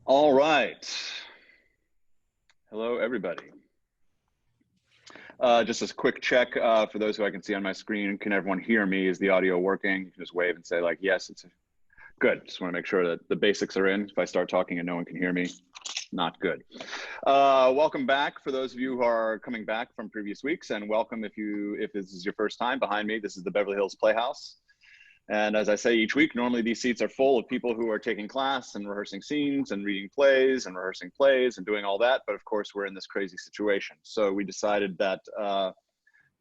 All right. Hello, everybody. Just as a quick check for those who I can see on my screen, can everyone hear me? Is the audio working? You can just wave and say like, yes, it's good. Just want to make sure that the basics are in. If I start talking and no one can hear me, not good. Welcome back for those of you who are coming back from previous weeks, and welcome if this is your first time. Behind me, this is the Beverly Hills Playhouse. And as I say each week, normally these seats are full of people who are taking class and rehearsing scenes and reading plays and rehearsing plays and doing all that. But of course, we're in this crazy situation. So we decided that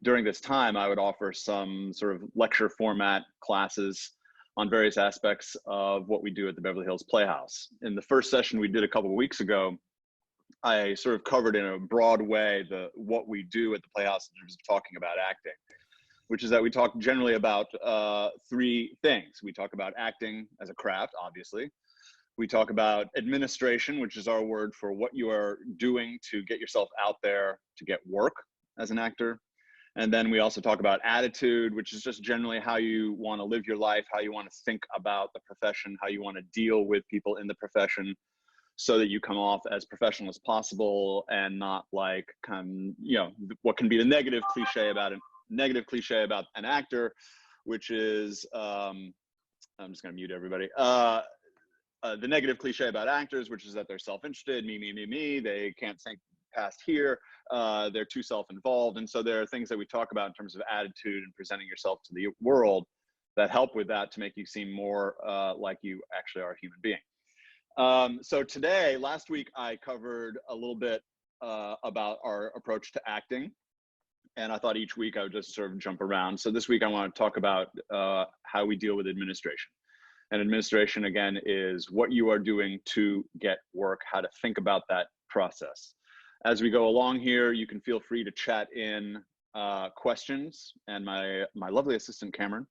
during this time, I would offer some sort of lecture format classes on various aspects of what we do at the Beverly Hills Playhouse. In the first session we did a couple of weeks ago, I sort of covered in a broad way what we do at the Playhouse in terms of talking about acting, which is that we talk generally about three things. We talk about acting as a craft, obviously. We talk about administration, which is our word for what you are doing to get yourself out there to get work as an actor. And then we also talk about attitude, which is just generally how you want to live your life, how you want to think about the profession, how you want to deal with people in the profession so that you come off as professional as possible and not like, what can be the negative cliche about an actor, which is, I'm just gonna mute everybody. The negative cliche about actors, which is that they're self-interested, me, they can't think past here, they're too self-involved. And so there are things that we talk about in terms of attitude and presenting yourself to the world that help with that to make you seem more like you actually are a human being. So today, last week, I covered a little bit about our approach to acting. And I thought each week I would just sort of jump around. So this week I want to talk about how we deal with administration. And administration, again, is what you are doing to get work, how to think about that process. As we go along here, you can feel free to chat in questions, and my lovely assistant, Cameron,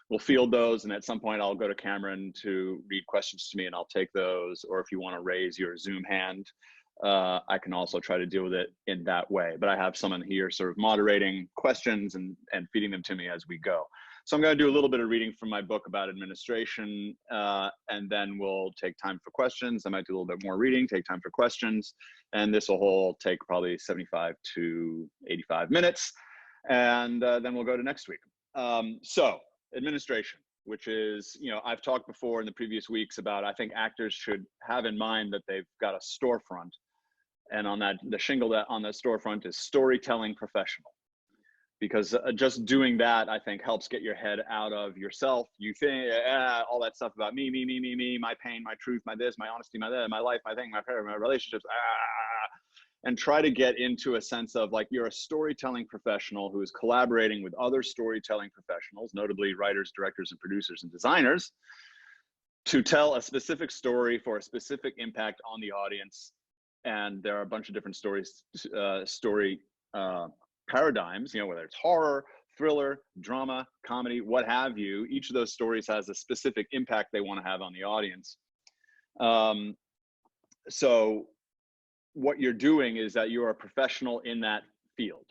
will field those. And at some point I'll go to Cameron to read questions to me and I'll take those. Or if you want to raise your Zoom hand, I can also try to deal with it in that way. But I have someone here sort of moderating questions and feeding them to me as we go. So I'm going to do a little bit of reading from my book about administration, and then we'll take time for questions. I might do a little bit more reading, take time for questions, and this will take probably 75 to 85 minutes, and then we'll go to next week. So administration, which is, I've talked before in the previous weeks about, I think actors should have in mind that they've got a storefront. And on that, the shingle that on the storefront is storytelling professional, because just doing that, I think, helps get your head out of yourself. You think all that stuff about me, my pain, my truth, my this, my honesty, my that, my life, my thing, my prayer, my relationships, and try to get into a sense of like you're a storytelling professional who is collaborating with other storytelling professionals, notably writers, directors, and producers and designers, to tell a specific story for a specific impact on the audience. And there are a bunch of different story paradigms, whether it's horror, thriller, drama, comedy, what have you. Each of those stories has a specific impact they want to have on the audience. So what you're doing is that you are a professional in that field,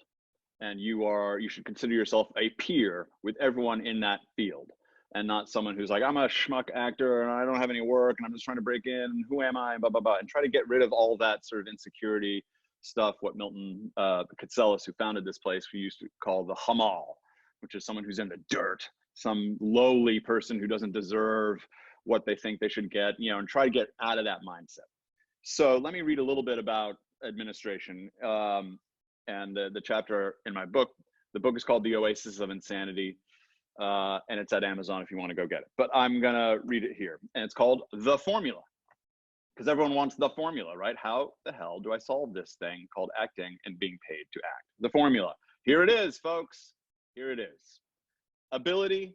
and you should consider yourself a peer with everyone in that field, and not someone who's like, I'm a schmuck actor and I don't have any work and I'm just trying to break in, who am I, blah, blah, blah, and try to get rid of all that sort of insecurity stuff, what Milton Katselas, who founded this place, we used to call the hamal, which is someone who's in the dirt, some lowly person who doesn't deserve what they think they should get, and try to get out of that mindset. So let me read a little bit about administration, and the chapter in my book. The book is called The Oasis of Insanity, and it's at Amazon if you want to go get it. But I'm going to read it here, and it's called The Formula, because everyone wants the formula, right? How the hell do I solve this thing called acting and being paid to act? The formula. Here it is, folks. Here it is. Ability,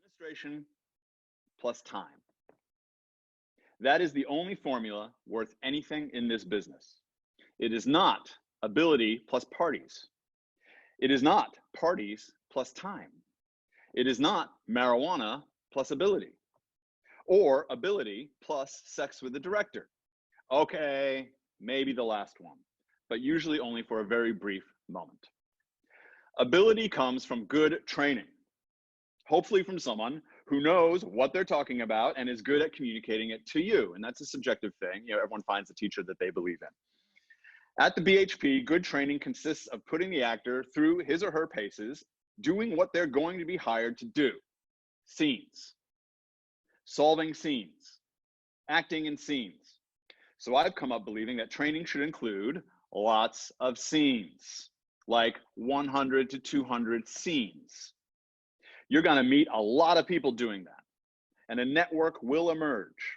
administration, plus time. That is the only formula worth anything in this business. It is not ability plus parties. It is not parties plus time. It is not marijuana plus ability, or ability plus sex with the director. Okay, maybe the last one, but usually only for a very brief moment. Ability comes from good training, hopefully from someone who knows what they're talking about and is good at communicating it to you. And that's a subjective thing. You know, everyone finds a teacher that they believe in. At the BHP, good training consists of putting the actor through his or her paces, doing what they're going to be hired to do. Scenes, solving scenes, acting in scenes. So I've come up believing that training should include lots of scenes, like 100 to 200 scenes. You're going to meet a lot of people doing that, and a network will emerge.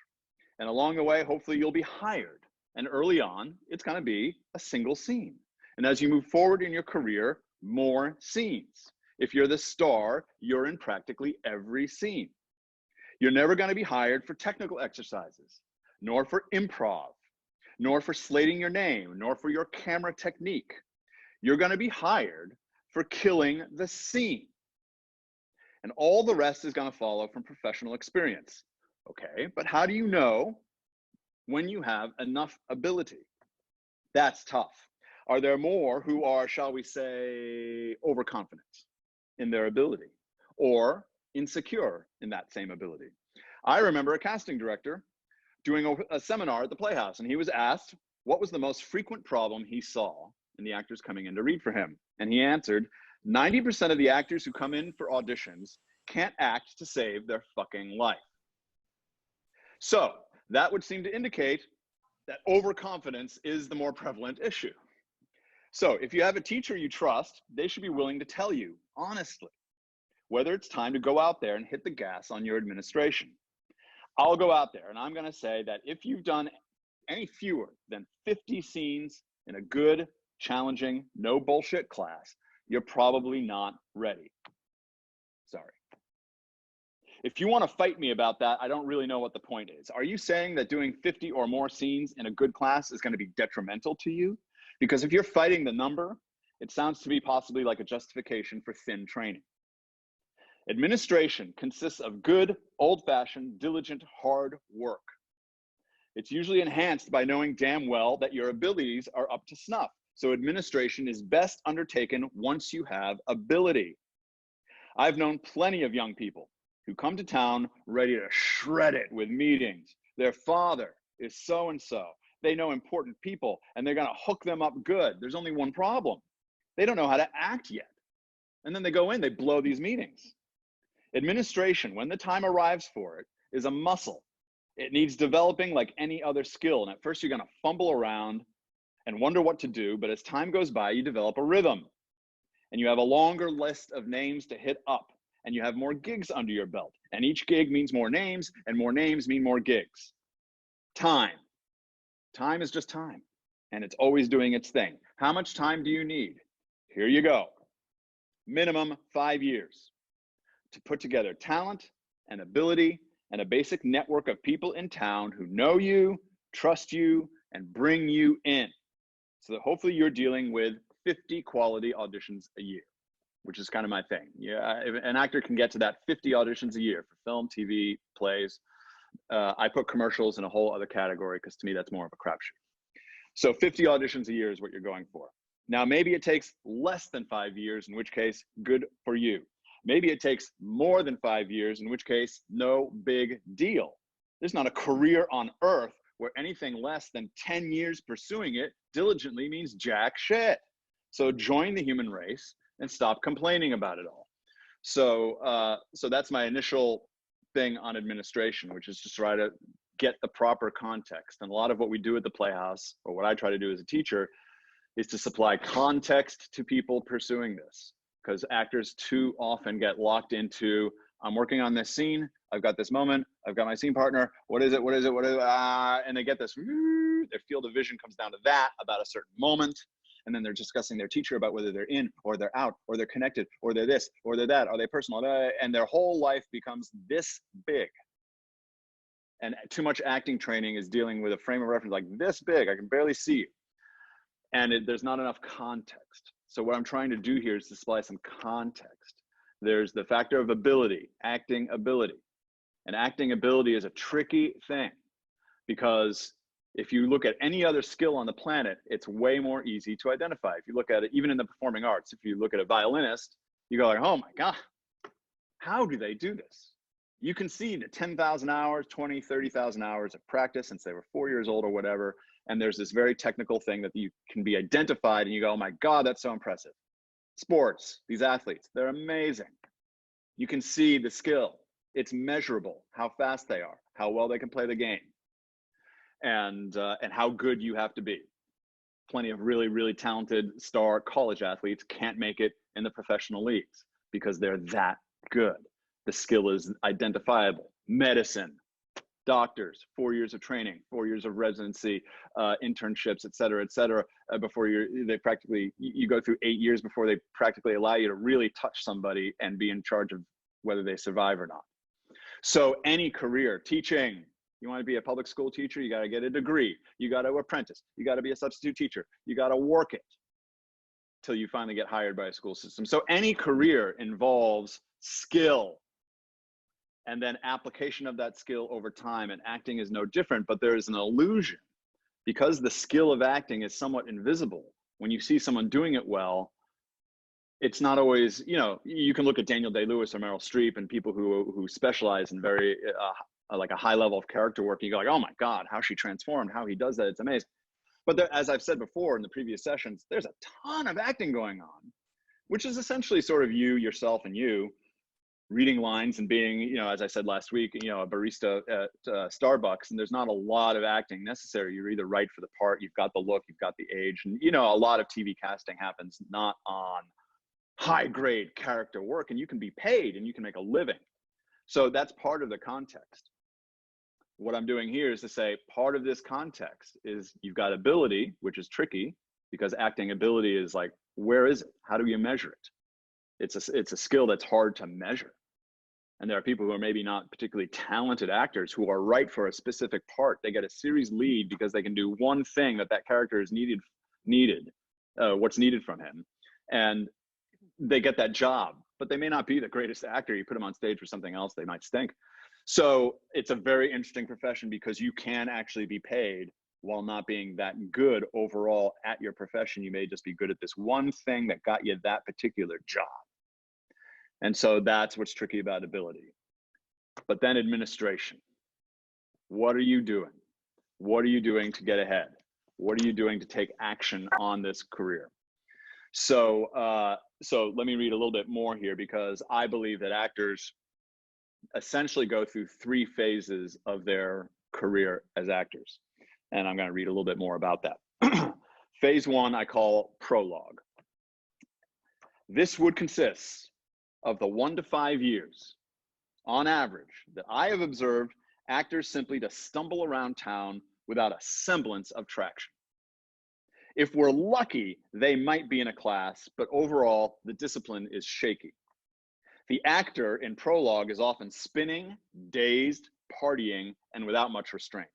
And along the way, hopefully you'll be hired. And early on, it's going to be a single scene. And as you move forward in your career, more scenes. If you're the star, you're in practically every scene. You're never going to be hired for technical exercises, nor for improv, nor for slating your name, nor for your camera technique. You're going to be hired for killing the scene. And all the rest is going to follow from professional experience. Okay, but how do you know when you have enough ability? That's tough. Are there more who are, shall we say, overconfident in their ability or insecure in that same ability? I remember a casting director doing a seminar at the Playhouse, and he was asked what was the most frequent problem he saw in the actors coming in to read for him. And he answered, 90% of the actors who come in for auditions can't act to save their fucking life. So that would seem to indicate that overconfidence is the more prevalent issue. So if you have a teacher you trust, they should be willing to tell you honestly whether it's time to go out there and hit the gas on your administration. I'll go out there and I'm going to say that if you've done any fewer than 50 scenes in a good, challenging, no bullshit class, you're probably not ready. Sorry. If you want to fight me about that, I don't really know what the point is. Are you saying that doing 50 or more scenes in a good class is going to be detrimental to you? Because if you're fighting the number, it sounds to me possibly like a justification for thin training. Administration consists of good, old-fashioned, diligent, hard work. It's usually enhanced by knowing damn well that your abilities are up to snuff. So administration is best undertaken once you have ability. I've known plenty of young people who come to town ready to shred it with meetings. Their father is so-and-so. They know important people and they're gonna hook them up good. There's only one problem. They don't know how to act yet. And then they go in, they blow these meetings. Administration, when the time arrives for it, is a muscle. It needs developing like any other skill. And at first you're gonna fumble around and wonder what to do, but as time goes by, you develop a rhythm. And you have a longer list of names to hit up, and you have more gigs under your belt. And each gig means more names, and more names mean more gigs. Time. Time is just time, and it's always doing its thing. How much time do you need? Here you go. Minimum 5 years to put together talent and ability and a basic network of people in town who know you, trust you, and bring you in. So that hopefully you're dealing with 50 quality auditions a year, which is kind of my thing. Yeah, if an actor can get to that 50 auditions a year for film, TV, plays. I put commercials in a whole other category because to me that's more of a crapshoot. So 50 auditions a year is what you're going for. Now maybe it takes less than 5 years, in which case good for you. Maybe it takes more than 5 years, in which case no big deal. There's not a career on earth where anything less than 10 years pursuing it diligently means jack shit. So join the human race and stop complaining about it all. So, so that's my initial thing on administration, which is to try to get the proper context. And a lot of what we do at the Playhouse, or what I try to do as a teacher, is to supply context to people pursuing this. Because actors too often get locked into, I'm working on this scene, I've got this moment, I've got my scene partner, what is it, what is it, what is it, and they get this, their field of vision comes down to that about a certain moment, and then they're discussing their teacher about whether they're in, or they're out, or they're connected, or they're this, or they're that, are they personal, and their whole life becomes this big. And too much acting training is dealing with a frame of reference like this big, I can barely see you. And there's not enough context. So what I'm trying to do here is to supply some context. There's the factor of ability, acting ability. And acting ability is a tricky thing because if you look at any other skill on the planet, it's way more easy to identify. If you look at it, even in the performing arts, if you look at a violinist, you go like, oh my God, how do they do this? You can see 10,000 hours, 20, 30,000 hours of practice since they were 4 years old or whatever. And there's this very technical thing that you can be identified and you go, oh my God, that's so impressive. Sports, these athletes, they're amazing. You can see the skill. It's measurable, how fast they are, how well they can play the game, and how good you have to be. Plenty of really, really talented star college athletes can't make it in the professional leagues because they're that good. The skill is identifiable. Medicine, doctors, 4 years of training, 4 years of residency, internships, et cetera, before you go through 8 years before they practically allow you to really touch somebody and be in charge of whether they survive or not. So any career, teaching, you want to be a public school teacher, you got to get a degree, you got to apprentice, you got to be a substitute teacher, you got to work it till you finally get hired by a school system. So any career involves skill and then application of that skill over time, and acting is no different, but there is an illusion because the skill of acting is somewhat invisible. When you see someone doing it well, it's not always, you know, you can look at Daniel Day-Lewis or Meryl Streep and people who specialize in very like a high level of character work. And you go like, oh my God, how she transformed, how he does that. It's amazing. But there, as I've said before in the previous sessions, there's a ton of acting going on, which is essentially sort of you, yourself, and you reading lines and being, you know, as I said last week, you know, a barista at Starbucks, and there's not a lot of acting necessary. You're either right for the part, you've got the look, you've got the age, and you know, a lot of TV casting happens not on high grade character work, and you can be paid and you can make a living. So that's part of the context. What I'm doing here is to say part of this context is you've got ability, which is tricky because acting ability is like, where is it? How do you measure it? It's a skill that's hard to measure. And there are people who are maybe not particularly talented actors who are right for a specific part. They get a series lead because they can do one thing that character is what's needed from him. And they get that job, but they may not be the greatest actor. You put them on stage for something else, they might stink. So it's a very interesting profession because you can actually be paid while not being that good overall at your profession. You may just be good at this one thing that got you that particular job. And so that's what's tricky about ability. But then administration. What are you doing? What are you doing to get ahead? What are you doing to take action on this career? So let me read a little bit more here because I believe that actors essentially go through 3 phases of their career as actors. And I'm going to read a little bit more about that. Phase 1, I call prologue. This would consist of the 1 to 5 years on average that I have observed actors simply to stumble around town without a semblance of traction. If we're lucky, they might be in a class, but overall, the discipline is shaky. The actor in prologue is often spinning, dazed, partying, and without much restraint.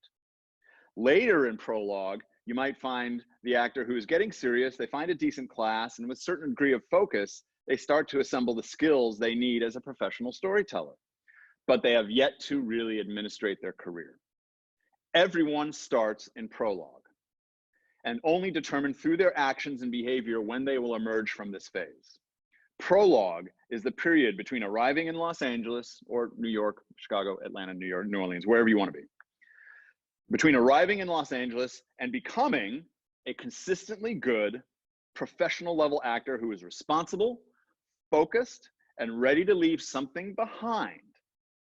Later in prologue, you might find the actor who is getting serious, they find a decent class, and with a certain degree of focus, they start to assemble the skills they need as a professional storyteller. But they have yet to really administrate their career. Everyone starts in prologue and only determine through their actions and behavior when they will emerge from this phase. Prologue is the period between arriving in Los Angeles or New York, Chicago, Atlanta, New York, New Orleans, wherever you want to be. Between arriving in Los Angeles and becoming a consistently good professional level actor who is responsible, focused, and ready to leave something behind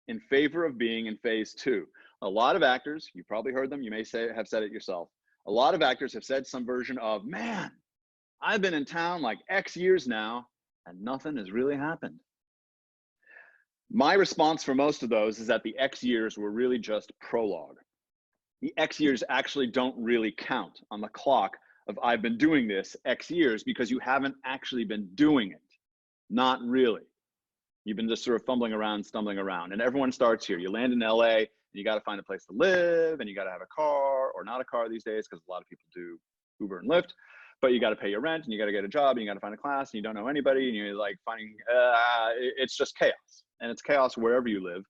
in favor of being in phase 2. A lot of actors, you probably heard them, you may have said it yourself. A lot of actors have said some version of, man, I've been in town like X years now and nothing has really happened. My response for most of those is that the X years were really just prologue. The X years actually don't really count on the clock of I've been doing this X years because you haven't actually been doing it. Not really. You've been just sort of fumbling around, stumbling around. And everyone starts here. You land in LA, and you got to find a place to live, and you got to have a car or not a car these days because a lot of people do Uber and Lyft. But you got to pay your rent, and you got to get a job, and you got to find a class, and you don't know anybody, and you're like finding, it's just chaos. And it's chaos wherever you live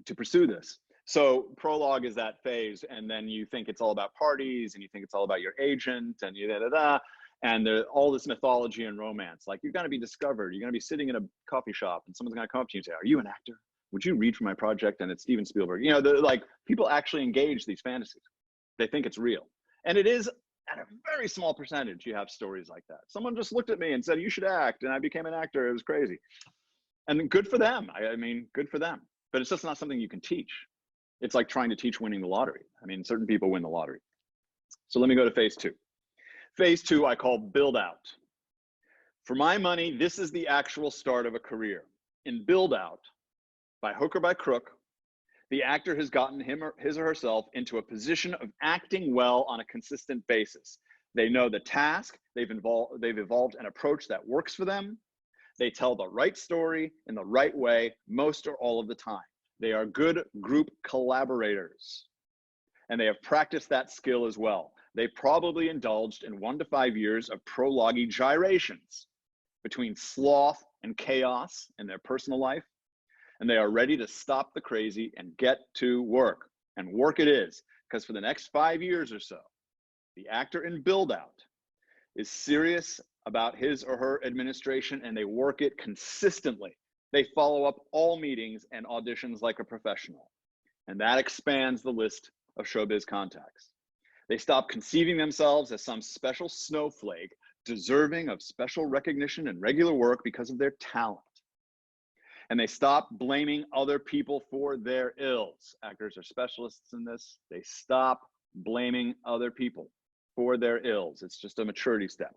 to pursue this. So prologue is that phase, and then you think it's all about parties, and you think it's all about your agent, and you da-da-da. And all this mythology and romance, like you're going to be discovered, you're going to be sitting in a coffee shop and someone's going to come up to you and say, are you an actor? Would you read for my project? And it's Steven Spielberg. You know, like people actually engage these fantasies. They think it's real. And it is at a very small percentage. You have stories like that. Someone just looked at me and said, you should act. And I became an actor. It was crazy. And good for them. I mean, good for them. But it's just not something you can teach. It's like trying to teach winning the lottery. I mean, certain people win the lottery. So let me go to phase two. Phase two, I call build out. For my money, this is the actual start of a career. In build out, by hook or by crook, the actor has gotten his or herself into a position of acting well on a consistent basis. They know the task, they've evolved an approach that works for them. They tell the right story in the right way most or all of the time. They are good group collaborators, and they have practiced that skill as well. They probably indulged in 1 to 5 years of prologue gyrations between sloth and chaos in their personal life, and they are ready to stop the crazy and get to work. And work it is, because for the next 5 years or so, the actor in build out is serious about his or her administration, and they work it consistently. They follow up all meetings and auditions like a professional. And that expands the list of showbiz contacts. They stop conceiving themselves as some special snowflake deserving of special recognition and regular work because of their talent. And they stop blaming other people for their ills. Actors are specialists in this. They stop blaming other people for their ills. It's just a maturity step.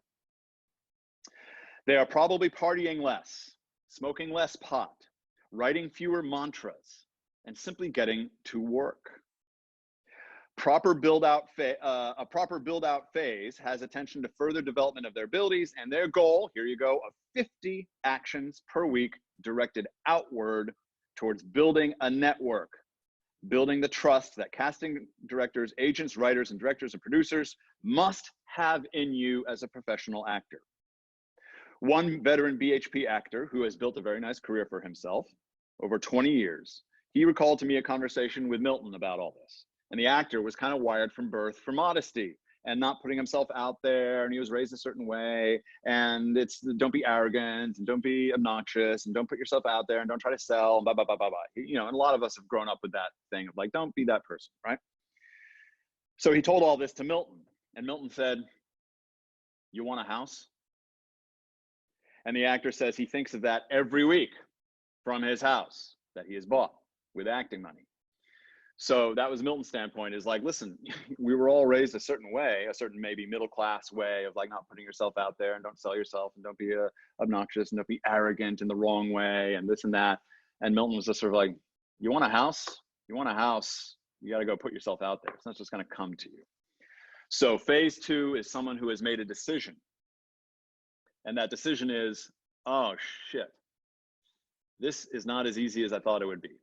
They are probably partying less, smoking less pot, writing fewer mantras, and simply getting to work. A proper build-out phase has attention to further development of their abilities, and their goal, here you go, of 50 actions per week directed outward towards building a network, building the trust that casting directors, agents, writers, and directors and producers must have in you as a professional actor. One veteran BHP actor who has built a very nice career for himself over 20 years, he recalled to me a conversation with Milton about all this. And the actor was kind of wired from birth for modesty and not putting himself out there, and he was raised a certain way, and it's don't be arrogant and don't be obnoxious and don't put yourself out there and don't try to sell and blah, blah, blah, blah, blah. You know, and a lot of us have grown up with that thing of like, don't be that person, right? So he told all this to Milton, and Milton said, you want a house? And the actor says he thinks of that every week from his house that he has bought with acting money. So that was Milton's standpoint, is like, listen, we were all raised a certain way, a certain maybe middle class way of like not putting yourself out there and don't sell yourself and don't be obnoxious and don't be arrogant in the wrong way and this and that. And Milton was just sort of like, you want a house? You want a house, you got to go put yourself out there. It's not just going to come to you. So phase two is someone who has made a decision. And that decision is, oh shit, this is not as easy as I thought it would be.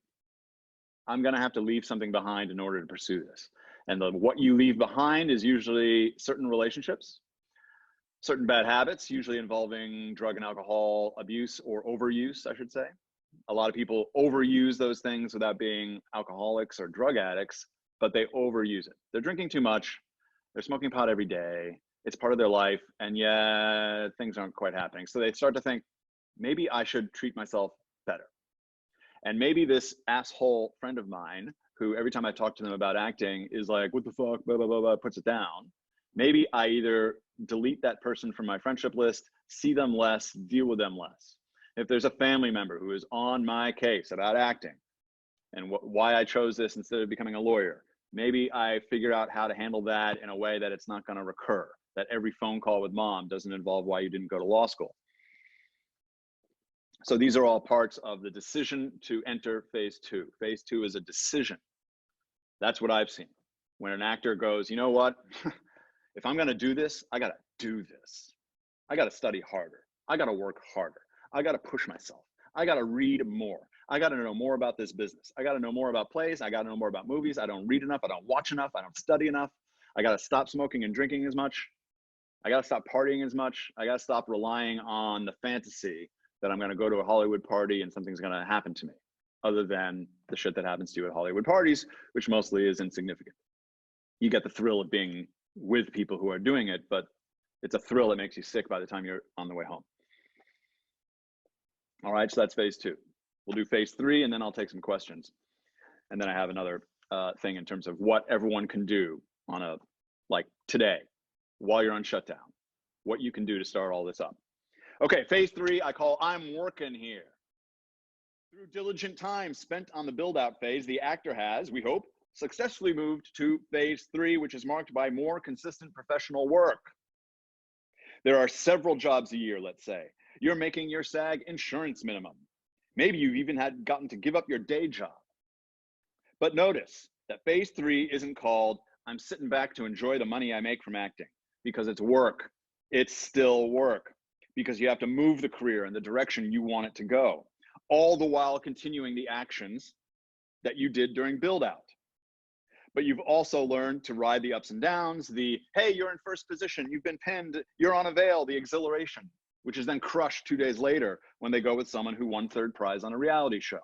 I'm going to have to leave something behind in order to pursue this. And what you leave behind is usually certain relationships, certain bad habits, usually involving drug and alcohol abuse or overuse, I should say. A lot of people overuse those things without being alcoholics or drug addicts, but they overuse it. They're drinking too much. They're smoking pot every day. It's part of their life. And yeah, things aren't quite happening. So they start to think, maybe I should treat myself better. And maybe this asshole friend of mine, who every time I talk to them about acting is like, what the fuck, blah, blah, blah, blah, puts it down. Maybe I either delete that person from my friendship list, see them less, deal with them less. If there's a family member who is on my case about acting and why I chose this instead of becoming a lawyer, maybe I figure out how to handle that in a way that it's not going to recur, that every phone call with mom doesn't involve why you didn't go to law school. So these are all parts of the decision to enter phase two. Phase two is a decision. That's what I've seen. When an actor goes, you know what? If I'm going to do this, I got to do this. I got to study harder. I got to work harder. I got to push myself. I got to read more. I got to know more about this business. I got to know more about plays. I got to know more about movies. I don't read enough. I don't watch enough. I don't study enough. I got to stop smoking and drinking as much. I got to stop partying as much. I got to stop relying on the fantasy that I'm going to go to a Hollywood party and something's going to happen to me, other than the shit that happens to you at Hollywood parties, which mostly is insignificant. You get the thrill of being with people who are doing it, but It's a thrill that makes you sick by the time you're on the way home. All right, so that's phase 2. We'll do phase 3, and then I'll take some questions. And then I have another thing in terms of what everyone can do on a, like today, while you're on shutdown, what you can do to start all this up. Okay, phase 3, I call I'm working here. Through diligent time spent on the build-out phase, the actor has, we hope, successfully moved to phase 3, which is marked by more consistent professional work. There are several jobs a year, let's say. You're making your SAG insurance minimum. Maybe you've even gotten to give up your day job. But notice that phase 3 isn't called, I'm sitting back to enjoy the money I make from acting, because it's work. It's still work, because you have to move the career in the direction you want it to go, all the while continuing the actions that you did during build out. But you've also learned to ride the ups and downs, the, hey, you're in first position, you've been pinned, you're on a veil, the exhilaration, which is then crushed 2 days later when they go with someone who won third prize on a reality show.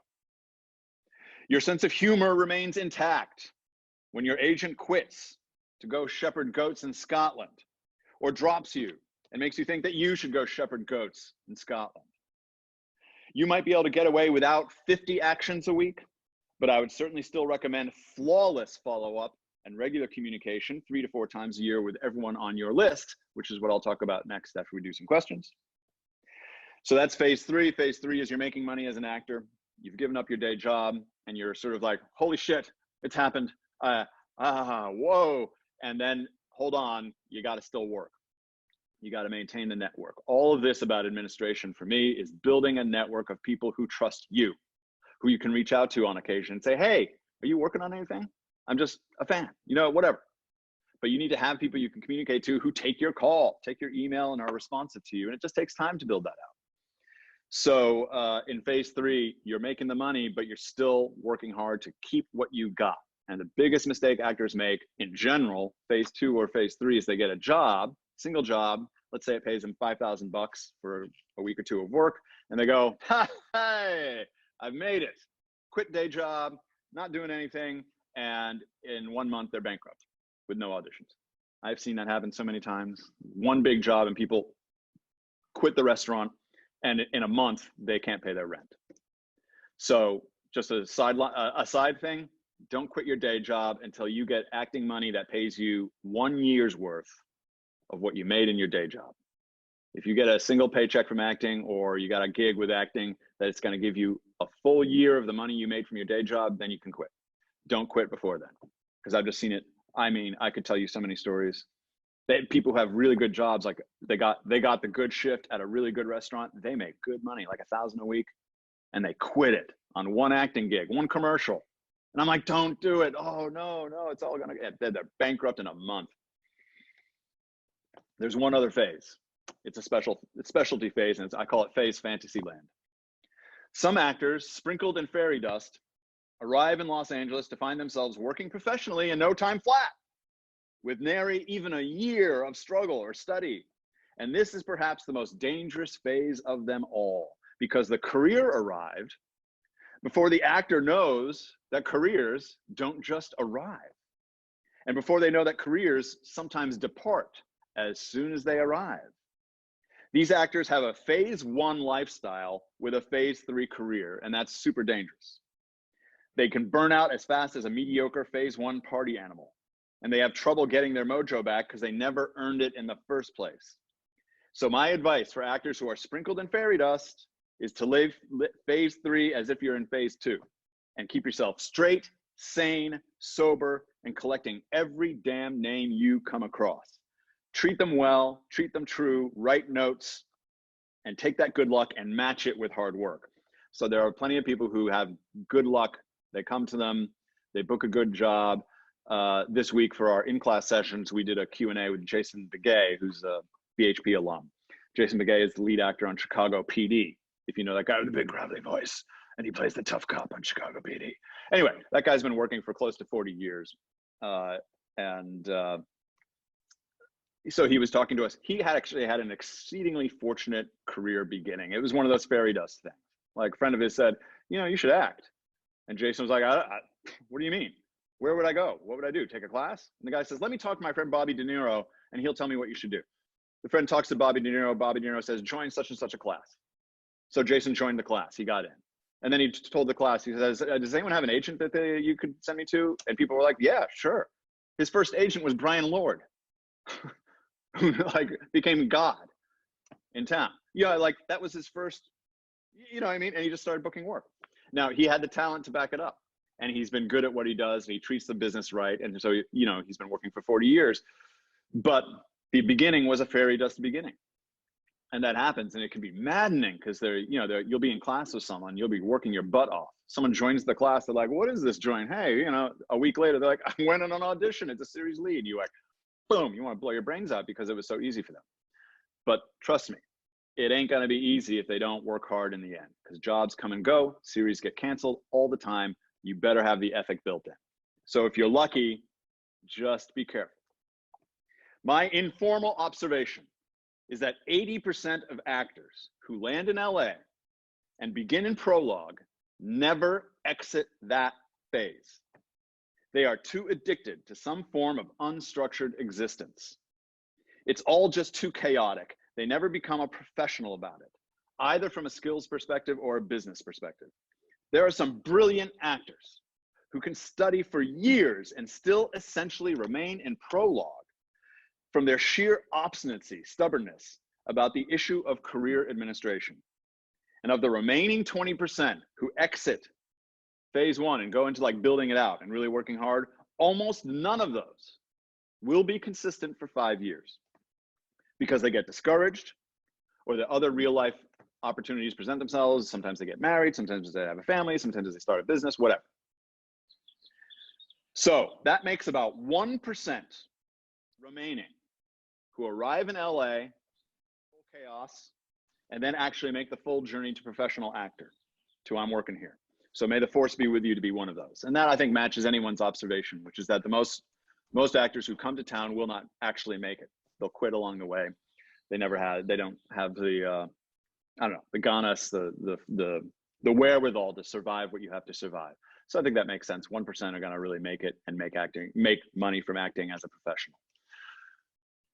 Your sense of humor remains intact when your agent quits to go shepherd goats in Scotland, or drops you and makes you think that you should go shepherd goats in Scotland. You might be able to get away without 50 actions a week, but I would certainly still recommend flawless follow-up and regular communication 3 to 4 times a year with everyone on your list, which is what I'll talk about next after we do some questions. So that's phase 3. Phase 3 is you're making money as an actor. You've given up your day job and you're sort of like, holy shit, it's happened. Whoa. And then hold on, you got to still work. You got to maintain the network. All of this about administration for me is building a network of people who trust you, who you can reach out to on occasion and say, hey, are you working on anything? I'm just a fan, you know, whatever. But you need to have people you can communicate to who take your call, take your email, and are responsive to you. And it just takes time to build that out. So in phase 3, you're making the money, but you're still working hard to keep what you got. And the biggest mistake actors make in general, phase 2 or phase 3, is they get a job, single job. Let's say it pays them $5,000 for a week or 2 of work. And they go, hey, I've made it. Quit day job, not doing anything. And in 1 month, they're bankrupt with no auditions. I've seen that happen so many times. One big job and people quit the restaurant, and in a month, they can't pay their rent. So just a side thing, don't quit your day job until you get acting money that pays you 1 year's worth of what you made in your day job. If you get a single paycheck from acting, or you got a gig with acting that it's going to give you a full year of the money you made from your day job, then you can quit. Don't quit before then, because I've just seen it. I mean, I could tell you so many stories. People who have really good jobs, like they got the good shift at a really good restaurant. They make good money, like $1,000 a week, and they quit it on one acting gig, one commercial. And I'm like, don't do it. Oh, no, it's all gonna get, they're bankrupt in a month. There's one other phase. It's a specialty phase, and I call it phase Fantasyland. Some actors, sprinkled in fairy dust, arrive in Los Angeles to find themselves working professionally in no time flat, with nary even a year of struggle or study. And this is perhaps the most dangerous phase of them all, because the career arrived before the actor knows that careers don't just arrive, and before they know that careers sometimes depart as soon as they arrive. These actors have a phase 1 lifestyle with a phase 3 career, and that's super dangerous. They can burn out as fast as a mediocre phase 1 party animal, and they have trouble getting their mojo back because they never earned it in the first place. So my advice for actors who are sprinkled in fairy dust is to live phase 3 as if you're in phase 2, and keep yourself straight, sane, sober, and collecting every damn name you come across. Treat them well, treat them true, write notes, and take that good luck and match it with hard work. So there are plenty of people who have good luck. They come to them, they book a good job. This week for our in-class sessions, we did a Q&A with Jason Begay, who's a BHP alum. Jason Begay is the lead actor on Chicago PD, if you know that guy with the big gravelly voice, and he plays the tough cop on Chicago PD. Anyway, that guy's been working for close to 40 years. So he was talking to us. He had actually had an exceedingly fortunate career beginning. It was one of those fairy dust things. Like a friend of his said, you know, you should act. And Jason was like, what do you mean? Where would I go? What would I do? Take a class? And the guy says, let me talk to my friend Bobby De Niro, and he'll tell me what you should do. The friend talks to Bobby De Niro. Bobby De Niro says, join such and such a class. So Jason joined the class. He got in. And then he told the class, he says, does anyone have an agent that you could send me to? And people were like, yeah, sure. His first agent was Brian Lord, who like became God in town. Yeah, like that was his first, you know what I mean? And he just started booking work. Now, he had the talent to back it up. And he's been good at what he does, and he treats the business right. And so, you know, he's been working for 40 years. But the beginning was a fairy dust beginning. And that happens, and it can be maddening because you'll be in class with someone, you'll be working your butt off. Someone joins the class, they're like, what is this joint? Hey, you know, a week later, they're like, I went on an audition, it's a series lead. You like, boom, you want to blow your brains out because it was so easy for them. But trust me, it ain't gonna be easy if they don't work hard in the end, because jobs come and go, series get canceled all the time. You better have the ethic built in. So if you're lucky, just be careful. My informal observation is that 80% of actors who land in LA and begin in prologue never exit that phase. They are too addicted to some form of unstructured existence. It's all just too chaotic. They never become a professional about it, either from a skills perspective or a business perspective. There are some brilliant actors who can study for years and still essentially remain in prologue from their sheer obstinacy, stubbornness about the issue of career administration. And of the remaining 20% who exit phase one and go into like building it out and really working hard, almost none of those will be consistent for 5 years because they get discouraged or the other real life opportunities present themselves. Sometimes they get married, sometimes they have a family, sometimes they start a business, whatever. So that makes about 1% remaining who arrive in LA, full chaos, and then actually make the full journey to professional actor, to I'm working here. So may the force be with you to be one of those. And that I think matches anyone's observation, which is that the most actors who come to town will not actually make it. They'll quit along the way. They don't have the, the ganas, the wherewithal to survive what you have to survive. So I think that makes sense. 1% are gonna really make it and make money from acting as a professional.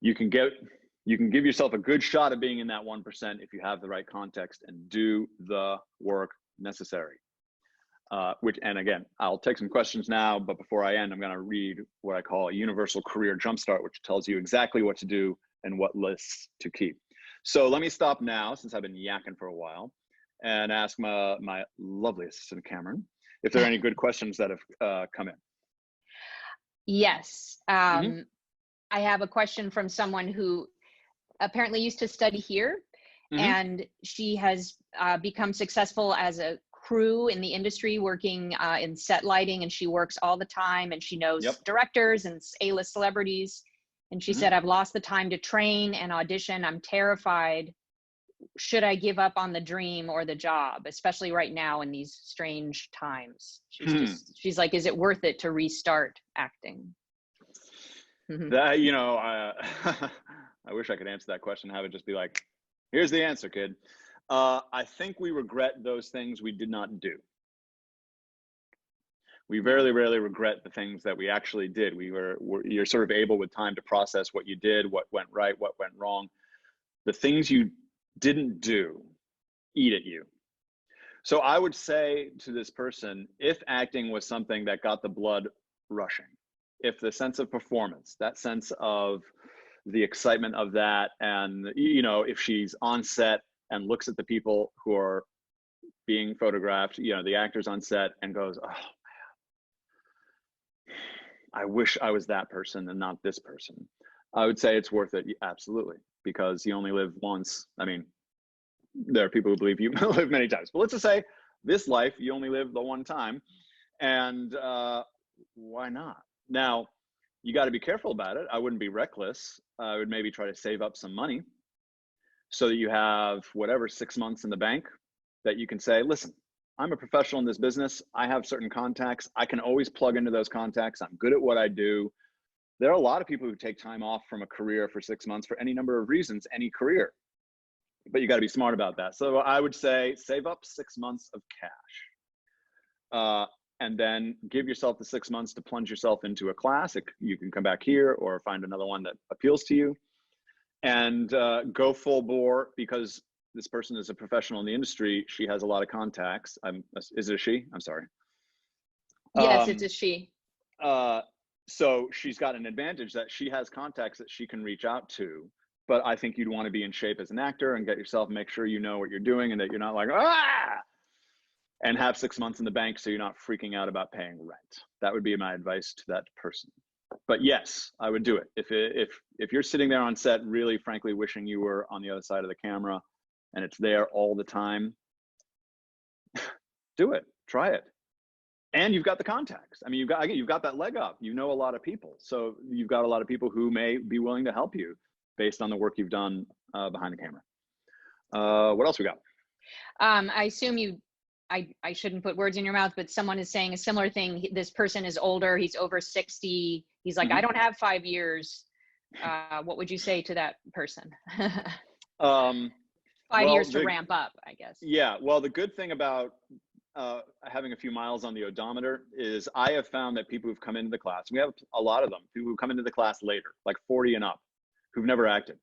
You can give yourself a good shot at being in that 1% if you have the right context and do the work necessary. And again, I'll take some questions now, but before I end, I'm gonna read what I call a universal career jumpstart, which tells you exactly what to do and what lists to keep. So let me stop now, since I've been yakking for a while, and ask my lovely assistant, Cameron, if there are any good questions that have come in. Yes. I have a question from someone who apparently used to study here, and she has become successful as a crew in the industry working in set lighting, and she works all the time, and she knows directors and A-list celebrities. And she said, I've lost the time to train and audition. I'm terrified. Should I give up on the dream or the job, especially right now in these strange times? She's like, is it worth it to restart acting? That, I wish I could answer that question, have it just be like, here's the answer, kid. I think we regret those things we did not do. We very rarely regret the things that we actually did. You're sort of able with time to process what you did, what went right, what went wrong. The things you didn't do eat at you. So I would say to this person, if acting was something that got the blood rushing, if the sense of performance, that sense of the excitement of that, and if she's on set and looks at the people who are being photographed, the actors on set, and goes, oh, I wish I was that person and not this person. I would say it's worth it, absolutely, because you only live once. I mean, there are people who believe you live many times, but let's just say this life, you only live the one time, and why not? Now, you got to be careful about it. I wouldn't be reckless. I would maybe try to save up some money so that you have 6 months in the bank that you can say, listen, I'm a professional in this business. I have certain contacts. I can always plug into those contacts. I'm good at what I do. There are a lot of people who take time off from a career for 6 months for any number of reasons, any career, but you got to be smart about that. So I would say save up 6 months of cash, and then give yourself the 6 months to plunge yourself into a class. You can come back here or find another one that appeals to you. and go full bore, because this person is a professional in the industry. She has a lot of contacts. Is it a she? I'm sorry. Yes, it's a she. So she's got an advantage that she has contacts that she can reach out to. But I think you'd want to be in shape as an actor and get yourself, make sure you know what you're doing and that you're not like, and have 6 months in the bank so you're not freaking out about paying rent. That would be my advice to that person. But yes, I would do it. If you're sitting there on set, really frankly wishing you were on the other side of the camera and it's there all the time, do it, try it. And you've got the contacts. I mean, you've got that leg up. You know a lot of people. So you've got a lot of people who may be willing to help you based on the work you've done behind the camera. What else we got? I assume I shouldn't put words in your mouth, but someone is saying a similar thing. This person is older. He's over 60. He's like, I don't have 5 years. What would you say to that person? 5 years to ramp up, I guess. Yeah. Well, the good thing about having a few miles on the odometer is I have found that people who've come into the class, we have a lot of them, people who come into the class later, like 40 and up, who've never acted.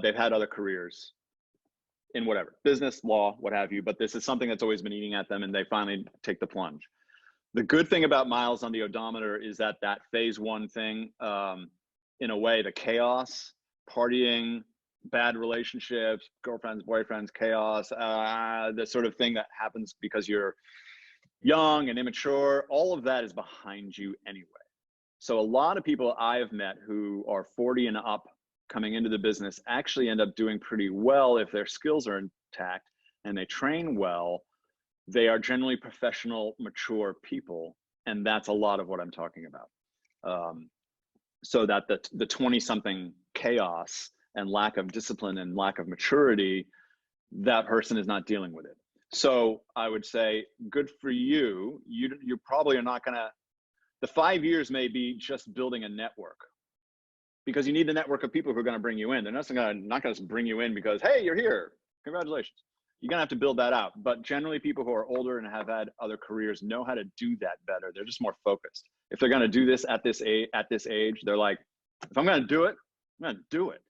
They've had other careers in whatever, business, law, what have you, but this is something that's always been eating at them and they finally take the plunge. The good thing about miles on the odometer is that phase one thing, in a way, the chaos, partying, bad relationships, girlfriends, boyfriends, chaos, the sort of thing that happens because you're young and immature, all of that is behind you anyway. So a lot of people I've met who are 40 and up coming into the business actually end up doing pretty well if their skills are intact and they train well. They are generally professional, mature people. And that's a lot of what I'm talking about. So that the 20-something chaos and lack of discipline and lack of maturity, that person is not dealing with it. So I would say, good for you. You probably are not gonna, the 5 years may be just building a network, because you need the network of people who are gonna bring you in. They're not gonna just bring you in because, hey, you're here, congratulations. You're gonna have to build that out. But generally people who are older and have had other careers know how to do that better. They're just more focused. If they're gonna do this at this age, they're like, if I'm gonna do it, I'm gonna do it.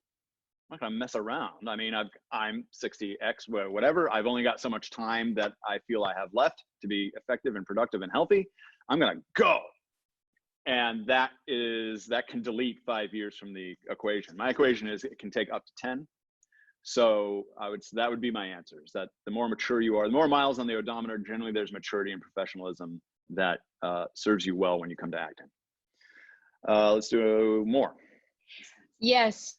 I'm not gonna mess around. I mean, I'm 60X, whatever. I've only got so much time that I feel I have left to be effective and productive and healthy. I'm gonna go. And that can delete 5 years from the equation. My equation is it can take up to 10. So that would be my answer, is that the more mature you are, the more miles on the odometer, generally there's maturity and professionalism that serves you well when you come to acting. Let's do more. Yes.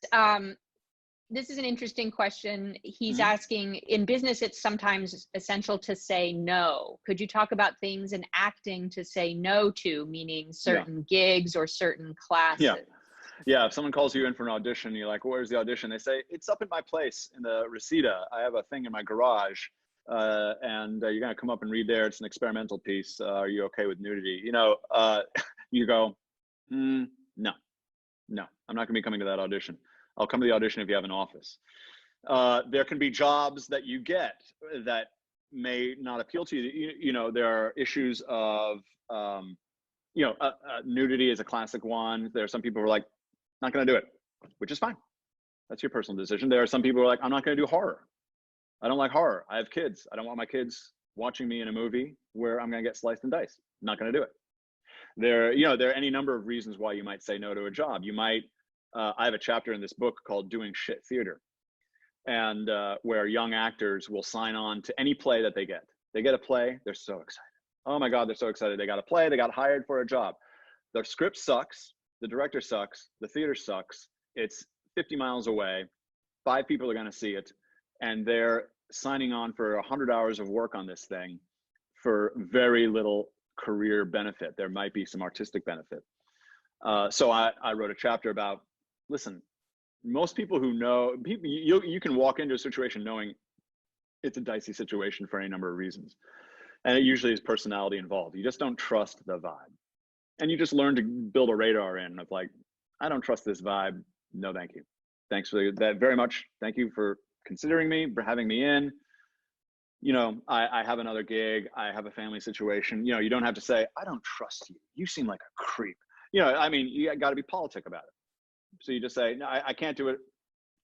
This is an interesting question. He's asking, in business, it's sometimes essential to say no. Could you talk about things in acting to say no to, meaning certain gigs or certain classes? Yeah. If someone calls you in for an audition, you're like, where's the audition? They say, it's up at my place in the Reseda. I have a thing in my garage. And you're going to come up and read there. It's an experimental piece. Are you okay with nudity? You know, you go, no, I'm not gonna be coming to that audition. I'll come to the audition if you have an office. There can be jobs that you get that may not appeal to you. You know, there are issues of, nudity is a classic one. There are some people who are like, not gonna do it, which is fine. That's your personal decision. There are some people who are like, I'm not gonna do horror. I don't like horror. I have kids. I don't want my kids watching me in a movie where I'm gonna get sliced and diced. I'm not gonna do it. There are any number of reasons why you might say no to a job. You might, I have a chapter in this book called Doing Shit Theater, and where young actors will sign on to any play that they get. They get a play, they're so excited. Oh my God, they're so excited. They got a play, they got hired for a job. The script sucks, the director sucks, the theater sucks. It's 50 miles away, 5 people are gonna see it, and they're signing on for 100 hours of work on this thing for very little career benefit. There might be some artistic benefit. So I wrote a chapter about, listen, most people who know, you can walk into a situation knowing it's a dicey situation for any number of reasons. And it usually is personality involved. You just don't trust the vibe. And you just learn to build a radar in of like, I don't trust this vibe. No, thank you. Thanks for that very much. Thank you for considering me, for having me in. You know, I have another gig. I have a family situation. You know, you don't have to say, I don't trust you. You seem like a creep. You know, I mean, you got to be politic about it. So you just say, no, I can't do it.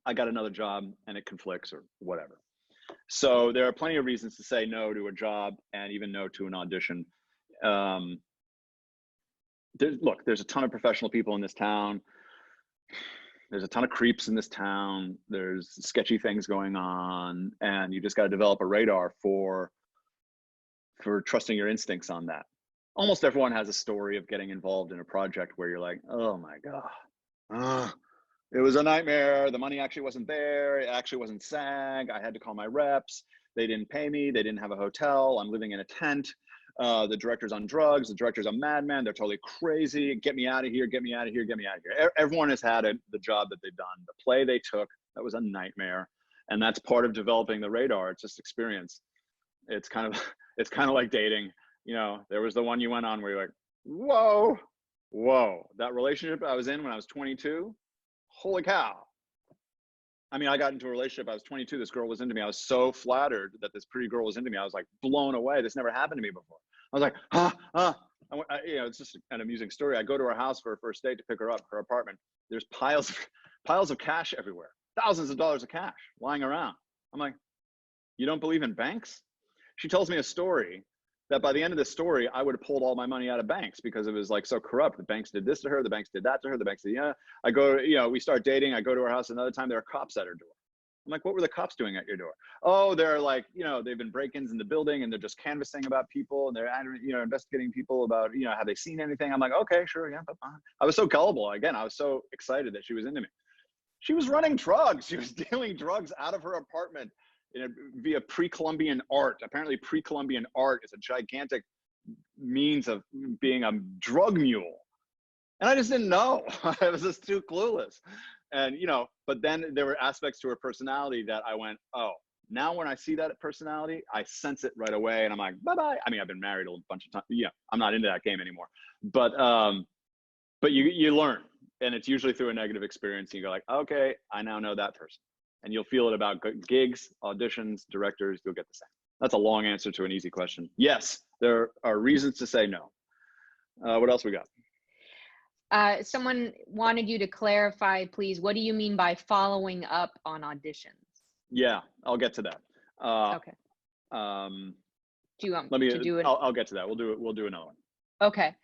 I got another job and it conflicts or whatever. So there are plenty of reasons to say no to a job and even no to an audition. There's a ton of professional people in this town. There's a ton of creeps in this town. There's sketchy things going on, and you just got to develop a radar for trusting your instincts on that. Almost everyone has a story of getting involved in a project where you're like, oh my God, it was a nightmare. The money actually wasn't there. It actually wasn't SAG. I had to call my reps. They didn't pay me. They didn't have a hotel. I'm living in a tent. The director's on drugs. The director's a madman. They're totally crazy. Get me out of here. Get me out of here. Get me out of here. Everyone has had the job that they've done. The play they took, that was a nightmare. And that's part of developing the radar. It's just experience. It's kind of like dating. You know, there was the one you went on where you're like, whoa, that relationship I was in when I was 22, holy cow. I mean, I got into a relationship, I was 22, this girl was into me. I was so flattered that this pretty girl was into me. I was like blown away. This never happened to me before. I was like, you know, it's just an amusing story. I go to her house for a first date to pick her up, her apartment. There's piles of cash everywhere, thousands of dollars of cash lying around. I'm like, you don't believe in banks? She tells me a story that by the end of the story, I would have pulled all my money out of banks because it was like so corrupt. The banks did this to her. The banks did that to her. The banks did, I go, we start dating. I go to her house. Another time there are cops at her door. I'm like, what were the cops doing at your door? Oh, they're like, they've been break-ins in the building and they're just canvassing about people and they're, investigating people about, have they seen anything? I'm like, okay, sure. Yeah. But I was so gullible. Again, I was so excited that she was into me. She was running drugs. She was dealing drugs out of her apartment via pre-Columbian art. Apparently pre-Columbian art is a gigantic means of being a drug mule. And I just didn't know. I was just too clueless. And, but then there were aspects to her personality that I went, oh, now when I see that personality, I sense it right away. And I'm like, bye-bye. I mean, I've been married a bunch of times. Yeah, I'm not into that game anymore. But you learn. And it's usually through a negative experience. And you go like, okay, I now know that person. And you'll feel it about gigs, auditions, directors, you'll get the same. That's a long answer to an easy question. Yes, there are reasons to say no. What else we got? Someone wanted you to clarify, please, what do you mean by following up on auditions? Yeah, I'll get to that. Okay. Do you want me to do it? I'll get to that. We'll do another one. Okay.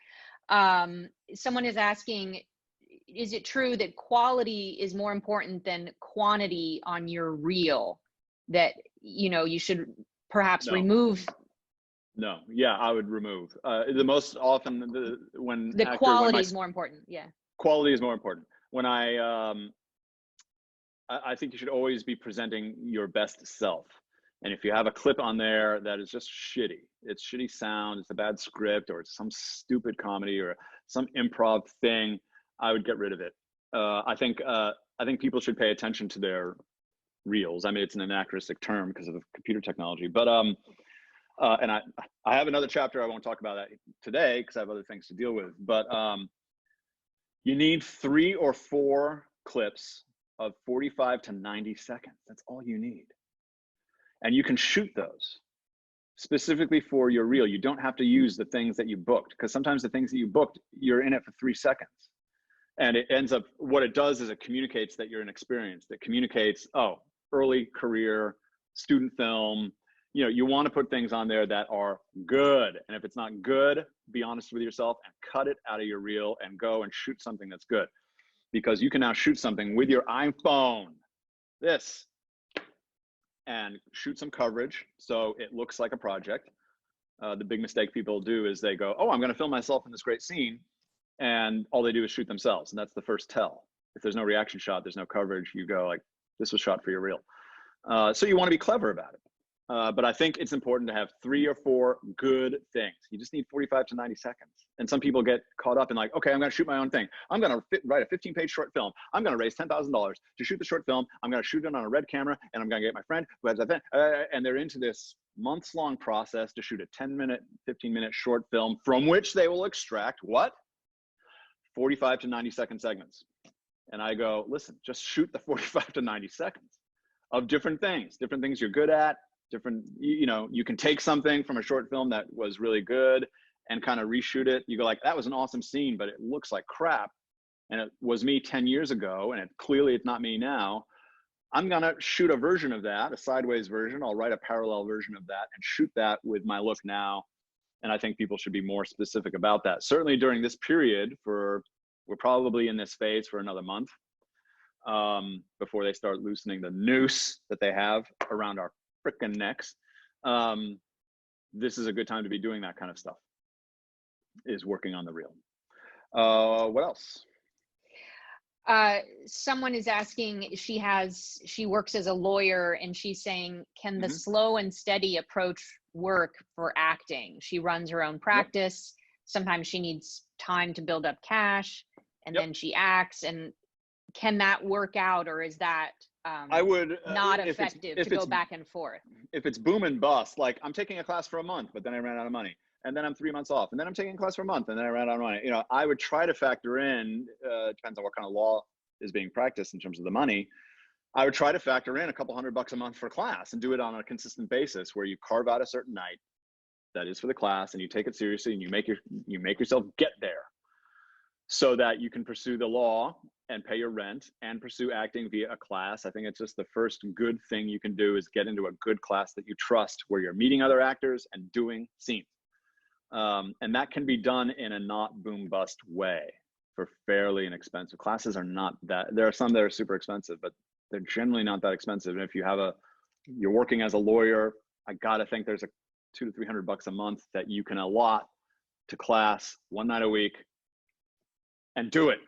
Someone is asking, is it true that quality is more important than quantity on your reel? That, you should perhaps remove? No. Yeah, I would remove. The most often when the quality is more important. Yeah. Quality is more important. When I think you should always be presenting your best self. And if you have a clip on there that is just shitty, it's shitty sound, it's a bad script, or it's some stupid comedy or some improv thing, I would get rid of it. I think people should pay attention to their reels. I mean, it's an anachronistic term because of the computer technology, but and I have another chapter. I won't talk about that today because I have other things to deal with. But you need 3 or 4 clips of 45 to 90 seconds. That's all you need, and you can shoot those specifically for your reel. You don't have to use the things that you booked, because sometimes the things that you booked, you're in it for 3 seconds. And it ends up, what it does is it communicates that you're inexperienced. It communicates, oh, early career, student film. You want to put things on there that are good. And if it's not good, be honest with yourself and cut it out of your reel and go and shoot something that's good. Because you can now shoot something with your iPhone, and shoot some coverage so it looks like a project. The big mistake people do is they go, oh, I'm going to film myself in this great scene. And all they do is shoot themselves. And that's the first tell. If there's no reaction shot, there's no coverage, you go like, this was shot for your reel. So you want to be clever about it. But I think it's important to have 3 or 4 good things. You just need 45 to 90 seconds. And some people get caught up in like, okay, I'm going to shoot my own thing. I'm going to write a 15-page short film. I'm going to raise $10,000 to shoot the short film. I'm going to shoot it on a red camera, and I'm going to get my friend who has that. And they're into this months-long process to shoot a 10-minute, 15-minute short film from which they will extract what? 45 to 90 second segments. And I go, listen, just shoot the 45 to 90 seconds of different things you're good at, different, you can take something from a short film that was really good and kind of reshoot it. You go like, that was an awesome scene, but it looks like crap. And it was me 10 years ago, and clearly it's not me now. I'm going to shoot a version of that, a sideways version. I'll write a parallel version of that and shoot that with my look now. And I think people should be more specific about that. Certainly during this period, we're probably in this phase for another month before they start loosening the noose that they have around our frickin' necks. This is a good time to be doing that kind of stuff, is working on the reel. What else? Someone is asking, she works as a lawyer, and she's saying, can the Mhm. slow and steady approach work for acting? She runs her own practice. Sometimes she needs time to build up cash, and Yep. then she acts. And can that work out, or is that I would not effective to go back and forth? If it's boom and bust, like I'm taking a class for a month, but then I ran out of money, and then I'm 3 months off, and then I'm taking a class for a month, and then I ran out of money. You know, I would try to factor in. Depends on what kind of law is being practiced in terms of the money. I would try to factor in a couple $100 a month for class and do it on a consistent basis, where you carve out a certain night that is for the class, and you take it seriously, and you make yourself get there, so that you can pursue the law and pay your rent and pursue acting via a class. I think it's just the first good thing you can do is get into a good class that you trust, where you're meeting other actors and doing scenes. And that can be done in a not boom bust way for fairly inexpensive. Classes are not that, there are some that are super expensive, but they're generally not that expensive. And if you're working as a lawyer, I gotta think there's a $200 to $300 a month that you can allot to class one night a week and do it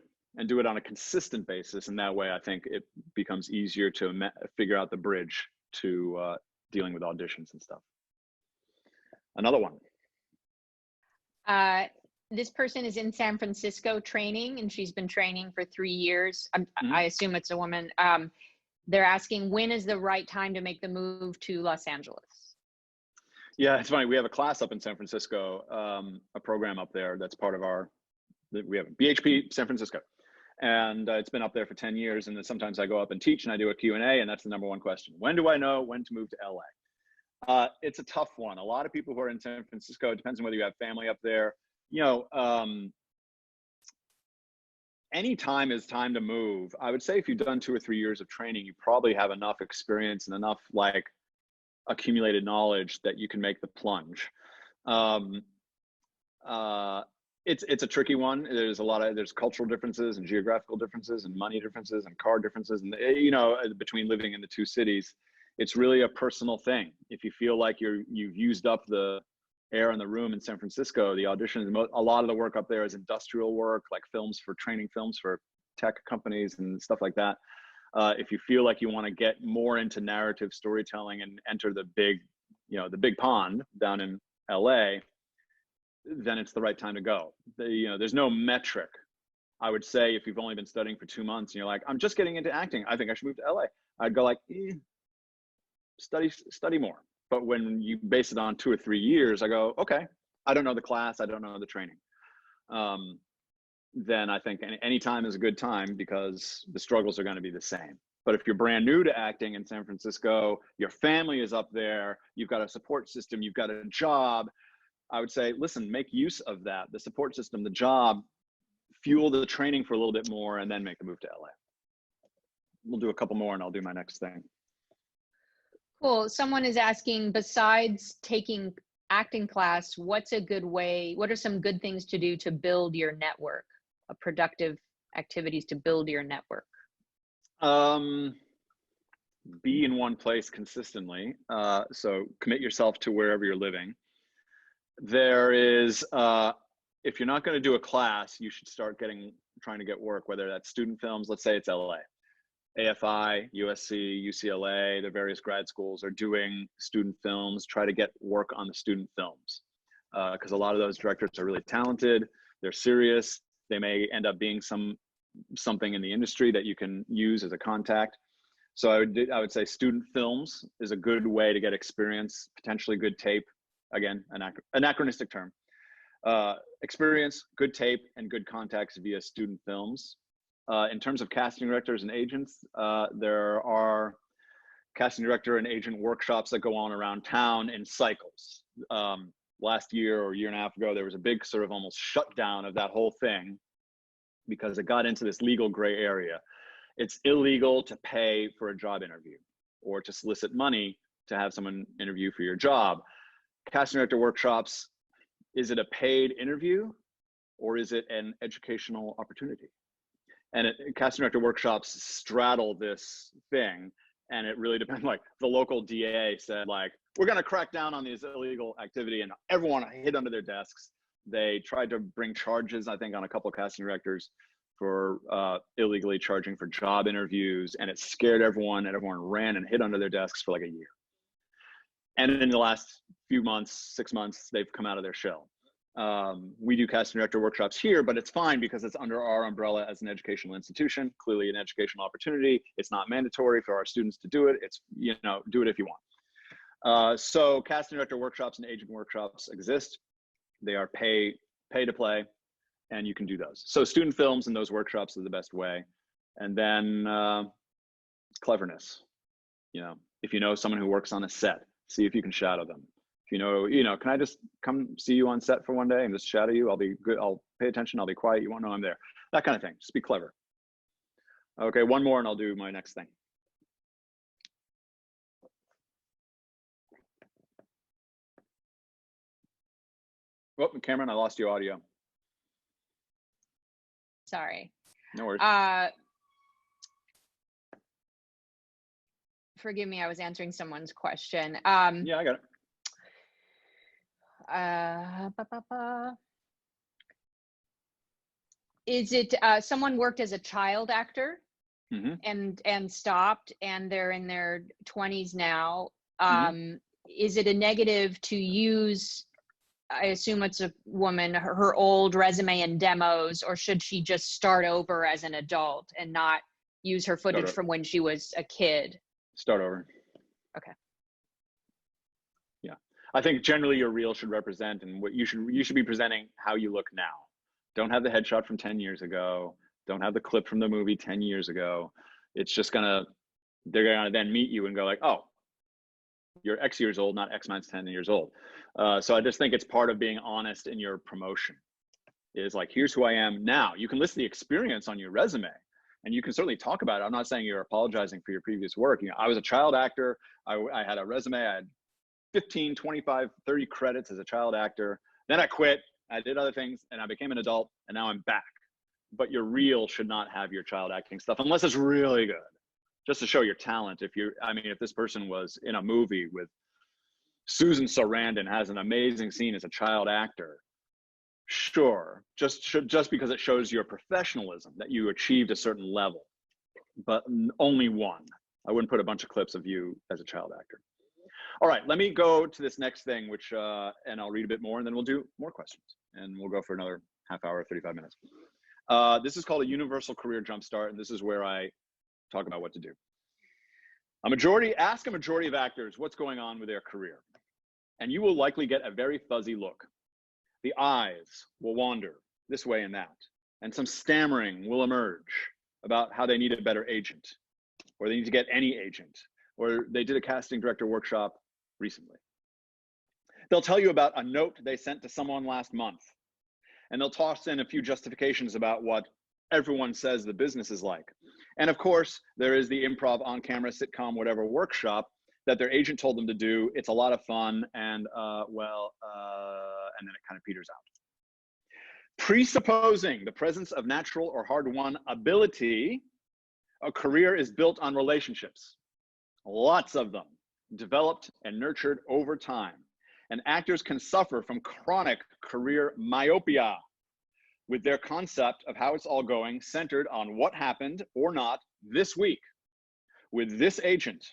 on a consistent basis. And that way, I think it becomes easier to figure out the bridge to dealing with auditions and stuff. Another one. This person is in San Francisco training, and she's been training for 3 years. I assume it's a woman. They're asking, when is the right time to make the move to Los Angeles? Yeah, it's funny. We have a class up in San Francisco, a program up there that's part of we have BHP San Francisco. And it's been up there for 10 years. And then sometimes I go up and teach, and I do a Q&A, and that's the number one question. When do I know when to move to LA? It's a tough one. A lot of people who are in San Francisco, it depends on whether you have family up there. You know, any time is time to move. I would say if you've done 2 or 3 years of training, you probably have enough experience and enough like accumulated knowledge that you can make the plunge. It's a tricky one. There's cultural differences and geographical differences and money differences and car differences, and you know, between living in the two cities. It's really a personal thing. If you feel like you've used up the air in the room in San Francisco, the auditions, a lot of the work up there is industrial work, like training films for tech companies and stuff like that. If you feel like you want to get more into narrative storytelling and enter the big pond down in LA, then it's the right time to go. There's no metric. I would say if you've only been studying for 2 months and you're like, I'm just getting into acting, I think I should move to LA. I'd go like, study more. But when you base it on 2 or 3 years, I go, okay, I don't know the class, I don't know the training. Then I think any time is a good time, because the struggles are going to be the same. But if you're brand new to acting in San Francisco, your family is up there, you've got a support system, you've got a job, I would say, listen, make use of that, the support system, the job, fuel the training for a little bit more, and then make the move to LA. We'll do a couple more and I'll do my next thing. Cool. Someone is asking, besides taking acting class, what are some good things to do to build your network, productive activities to build your network? Be in one place consistently. So commit yourself to wherever you're living. There is, if you're not going to do a class, you should start trying to get work, whether that's student films. Let's say it's LA. AFI, USC, UCLA, the various grad schools are doing student films. Try to get work on the student films, because a lot of those directors are really talented. They're serious. They may end up being something in the industry that you can use as a contact. So I would say student films is a good way to get experience, potentially good tape. Again, anachronistic term. Experience, good tape, and good contacts via student films. In terms of casting directors and agents, there are casting director and agent workshops that go on around town in cycles. Last year or year and a half ago, there was a big sort of almost shutdown of that whole thing because it got into this legal gray area. It's illegal to pay for a job interview or to solicit money to have someone interview for your job. Casting director workshops, is it a paid interview or is it an educational opportunity? And casting director workshops straddle this thing, and it really depends. Like the local DA said, like, we're going to crack down on this illegal activity, and everyone hid under their desks. They tried to bring charges, I think, on a couple of casting directors for illegally charging for job interviews, and it scared everyone, and everyone ran and hid under their desks for like a year. And in the last few months, 6 months, they've come out of their shell. We do casting director workshops here, but it's fine because it's under our umbrella as an educational institution, clearly an educational opportunity. It's not mandatory for our students to do it. It's, you know, do it if you want. So casting director workshops and agent workshops exist. They are pay to play, and you can do those. So student films and those workshops are the best way. And then cleverness. You know, if you know someone who works on a set, see if you can shadow them. If you know, can I just come see you on set for one day and just shadow you? I'll be good. I'll pay attention. I'll be quiet. You won't know I'm there. That kind of thing. Just be clever. Okay, one more and I'll do my next thing. Oh, Cameron, I lost your audio. Sorry. No worries. Forgive me, I was answering someone's question. Yeah, I got it. Is it someone worked as a child actor and stopped, and they're in their 20s now? Is it a negative to use, I assume it's a woman, her old resume and demos, or should she just start over as an adult and not use her footage from when she was a kid? Start over. Okay. Yeah, I think generally your reel should represent, and what you should be presenting how you look now. Don't have the headshot from 10 years ago. Don't have the clip from the movie 10 years ago. It's just they're gonna then meet you and go like, oh, you're X years old, not X minus 10 years old. So I just think it's part of being honest in your promotion. Is like, here's who I am now. You can list the experience on your resume, and you can certainly talk about it. I'm not saying you're apologizing for your previous work. You know, I was a child actor. I had a resume. I had 15, 25, 30 credits as a child actor. Then I quit. I did other things, and I became an adult, and now I'm back. But your reel should not have your child acting stuff unless it's really good, just to show your talent. If this person was in a movie with Susan Sarandon, has an amazing scene as a child actor, sure, just because it shows your professionalism that you achieved a certain level, but only one. I wouldn't put a bunch of clips of you as a child actor. All right, let me go to this next thing, which and I'll read a bit more, and then we'll do more questions, and we'll go for another half hour, 35 minutes. This is called a universal career jumpstart, and this is where I talk about what to do. Ask a majority of actors what's going on with their career, and you will likely get a very fuzzy look. The eyes will wander this way and that, and some stammering will emerge about how they need a better agent, or they need to get any agent, or they did a casting director workshop recently. They'll tell you about a note they sent to someone last month, and they'll toss in a few justifications about what everyone says the business is like. And of course, there is the improv on-camera sitcom whatever workshop that their agent told them to do. It's a lot of fun, and and then it kind of peters out. Presupposing the presence of natural or hard-won ability, a career is built on relationships. Lots of them, developed and nurtured over time. And actors can suffer from chronic career myopia, with their concept of how it's all going centered on what happened or not this week, with this agent,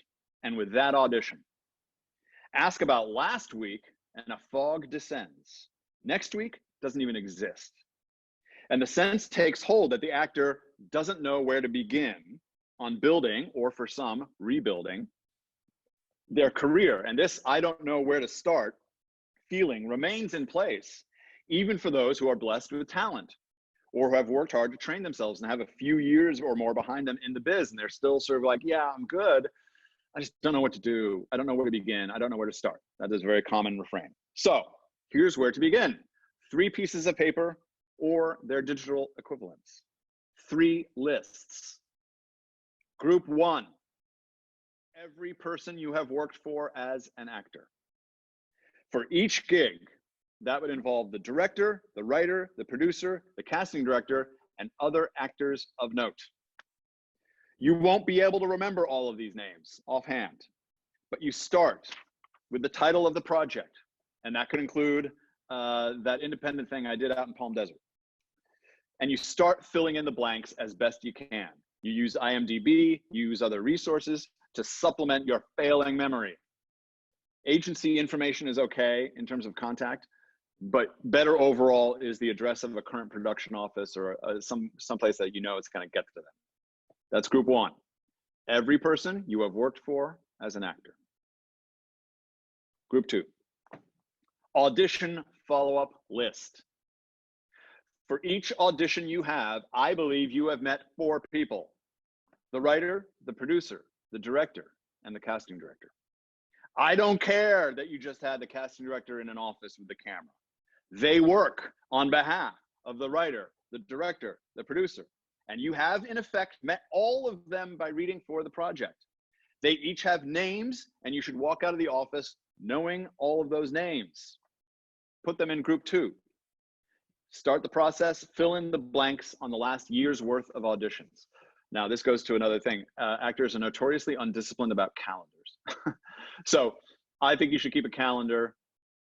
and with that audition. Ask about last week, and a fog descends. Next week doesn't even exist. And the sense takes hold that the actor doesn't know where to begin on building, or for some, rebuilding their career. And this I don't know where to start feeling remains in place, even for those who are blessed with talent, or who have worked hard to train themselves and have a few years or more behind them in the biz, and they're still sort of like, yeah, I'm good. I just don't know what to do. I don't know where to begin. I don't know where to start. That is a very common refrain. So here's where to begin. 3 pieces of paper or their digital equivalents. 3 lists. Group 1, every person you have worked for as an actor. For each gig, that would involve the director, the writer, the producer, the casting director, and other actors of note. You won't be able to remember all of these names offhand, but you start with the title of the project, and that could include that independent thing I did out in Palm Desert. And you start filling in the blanks as best you can. You use IMDb, you use other resources to supplement your failing memory. Agency information is okay in terms of contact, but better overall is the address of a current production office or someplace that you know it's going to get to them. That's group 1. Every person you have worked for as an actor. Group 2, audition follow-up list. For each audition you have, I believe you have met 4 people: the writer, the producer, the director, and the casting director. I don't care that you just had the casting director in an office with the camera. They work on behalf of the writer, the director, the producer, and you have in effect met all of them by reading for the project. They each have names, and you should walk out of the office knowing all of those names. Put them in group 2. Start the process, fill in the blanks on the last year's worth of auditions. Now, this goes to another thing. Actors are notoriously undisciplined about calendars. So I think you should keep a calendar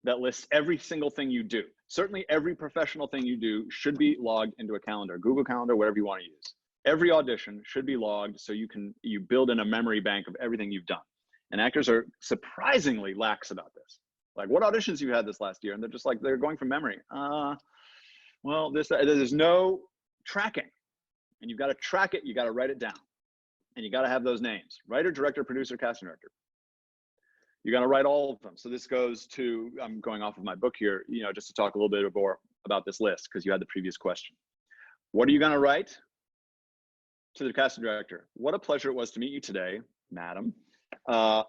that lists every single thing you do. Certainly every professional thing you do should be logged into a calendar, Google Calendar, whatever you want to use. Every audition should be logged so you build in a memory bank of everything you've done. And actors are surprisingly lax about this. Like, what auditions you had this last year? And they're just like, they're going from memory. Well, there's no tracking. And you've got to track it, you got to write it down. And you got to have those names: writer, director, producer, casting director. You got to write all of them. So this goes to, I'm going off of my book here, just to talk a little bit more about this list, because you had the previous question. What are you going to write to the casting director? What a pleasure it was to meet you today, madam. I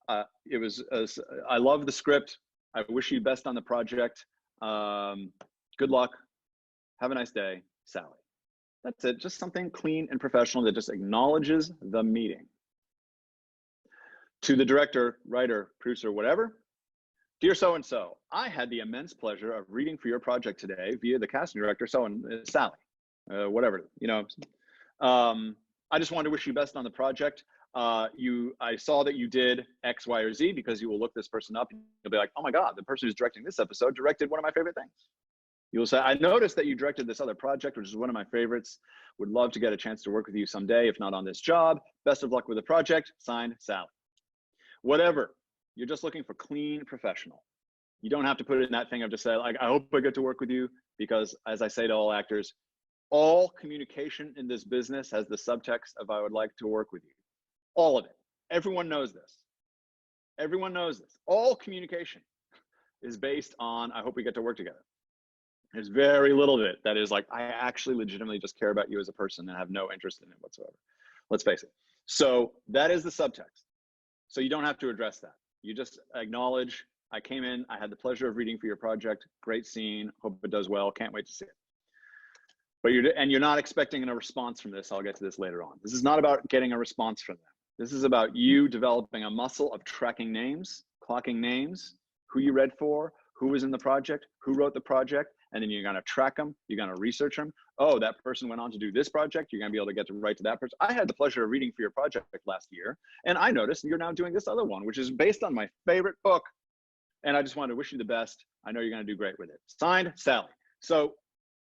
love the script. I wish you best on the project. Good luck. Have a nice day, Sally. That's it. Just something clean and professional that just acknowledges the meeting. To the director, writer, producer, whatever. Dear so-and-so, I had the immense pleasure of reading for your project today via the casting director, Sally, whatever, I just wanted to wish you best on the project. I saw that you did X, Y, or Z, because you will look this person up and you'll be like, oh my God, the person who's directing this episode directed one of my favorite things. You'll say, I noticed that you directed this other project, which is one of my favorites. Would love to get a chance to work with you someday, if not on this job. Best of luck with the project. Signed, Sally. Whatever. You're just looking for clean professional. You don't have to put it in that thing of just say, like, I hope I get to work with you, because as I say to all actors, all communication in this business has the subtext of I would like to work with you. All of it. Everyone knows this. Everyone knows this. All communication is based on I hope we get to work together. There's very little of it that is like, I actually legitimately just care about you as a person and have no interest in it whatsoever. Let's face it. So that is the subtext. So you don't have to address that. You just acknowledge, I came in, I had the pleasure of reading for your project. Great scene. Hope it does well. Can't wait to see it. But you're not expecting a response from this. I'll get to this later on. This is not about getting a response from them. This is about you developing a muscle of tracking names, clocking names, who you read for, who was in the project, who wrote the project, and then you're going to track them. You're going to research them. Oh, that person went on to do this project. You're going to be able to get to write to that person. I had the pleasure of reading for your project last year, and I noticed you're now doing this other one, which is based on my favorite book. And I just wanted to wish you the best. I know you're going to do great with it. Signed, Sally. So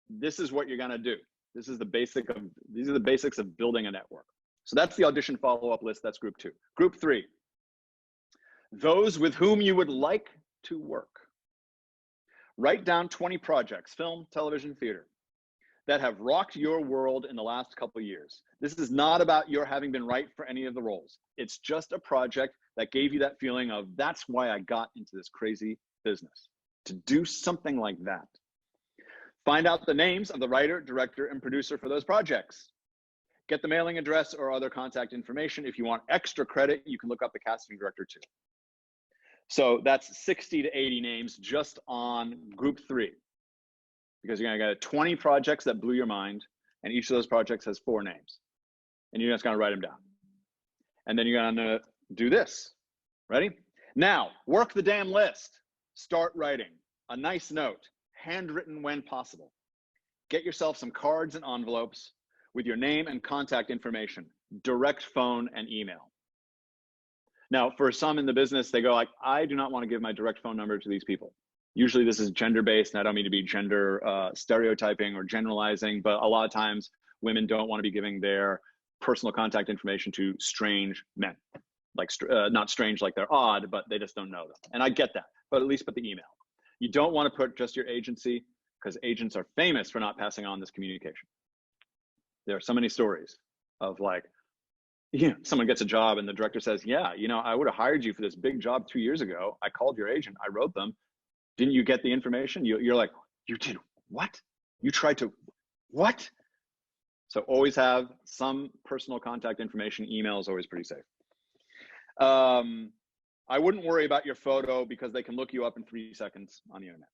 this is what you're going to do. These are the basics of building a network. So that's the audition follow-up list. That's group 2. Group 3, those with whom you would like to work. Write down 20 projects, film, television, theater, that have rocked your world in the last couple of years. This is not about your having been right for any of the roles. It's just a project that gave you that feeling of, that's why I got into this crazy business, to do something like that. Find out the names of the writer, director, and producer for those projects. Get the mailing address or other contact information. If you want extra credit, you can look up the casting director too. So that's 60 to 80 names just on group 3, because you're going to get 20 projects that blew your mind, and each of those projects has 4 names. and you're just gonna write them down. And then you're gonna do this. Ready? Now, work the damn list. Start writing a nice note, handwritten when possible. Get yourself some cards and envelopes with your name and contact information, direct phone and email. Now, for some in the business, they go like, I do not want to give my direct phone number to these people. Usually this is gender-based, and I don't mean to be gender stereotyping or generalizing, but a lot of times women don't want to be giving their personal contact information to strange men. Like, not strange like they're odd, but they just don't know them. And I get that, but at least put the email. You don't want to put just your agency, because agents are famous for not passing on this communication. There are so many stories of like, someone gets a job and the director says, yeah, I would have hired you for this big job 2 years ago. I called your agent, I wrote them. Didn't you get the information? You're like, you did what? You tried to, what? So always have some personal contact information. Email is always pretty safe. I wouldn't worry about your photo because they can look you up in 3 seconds on the internet.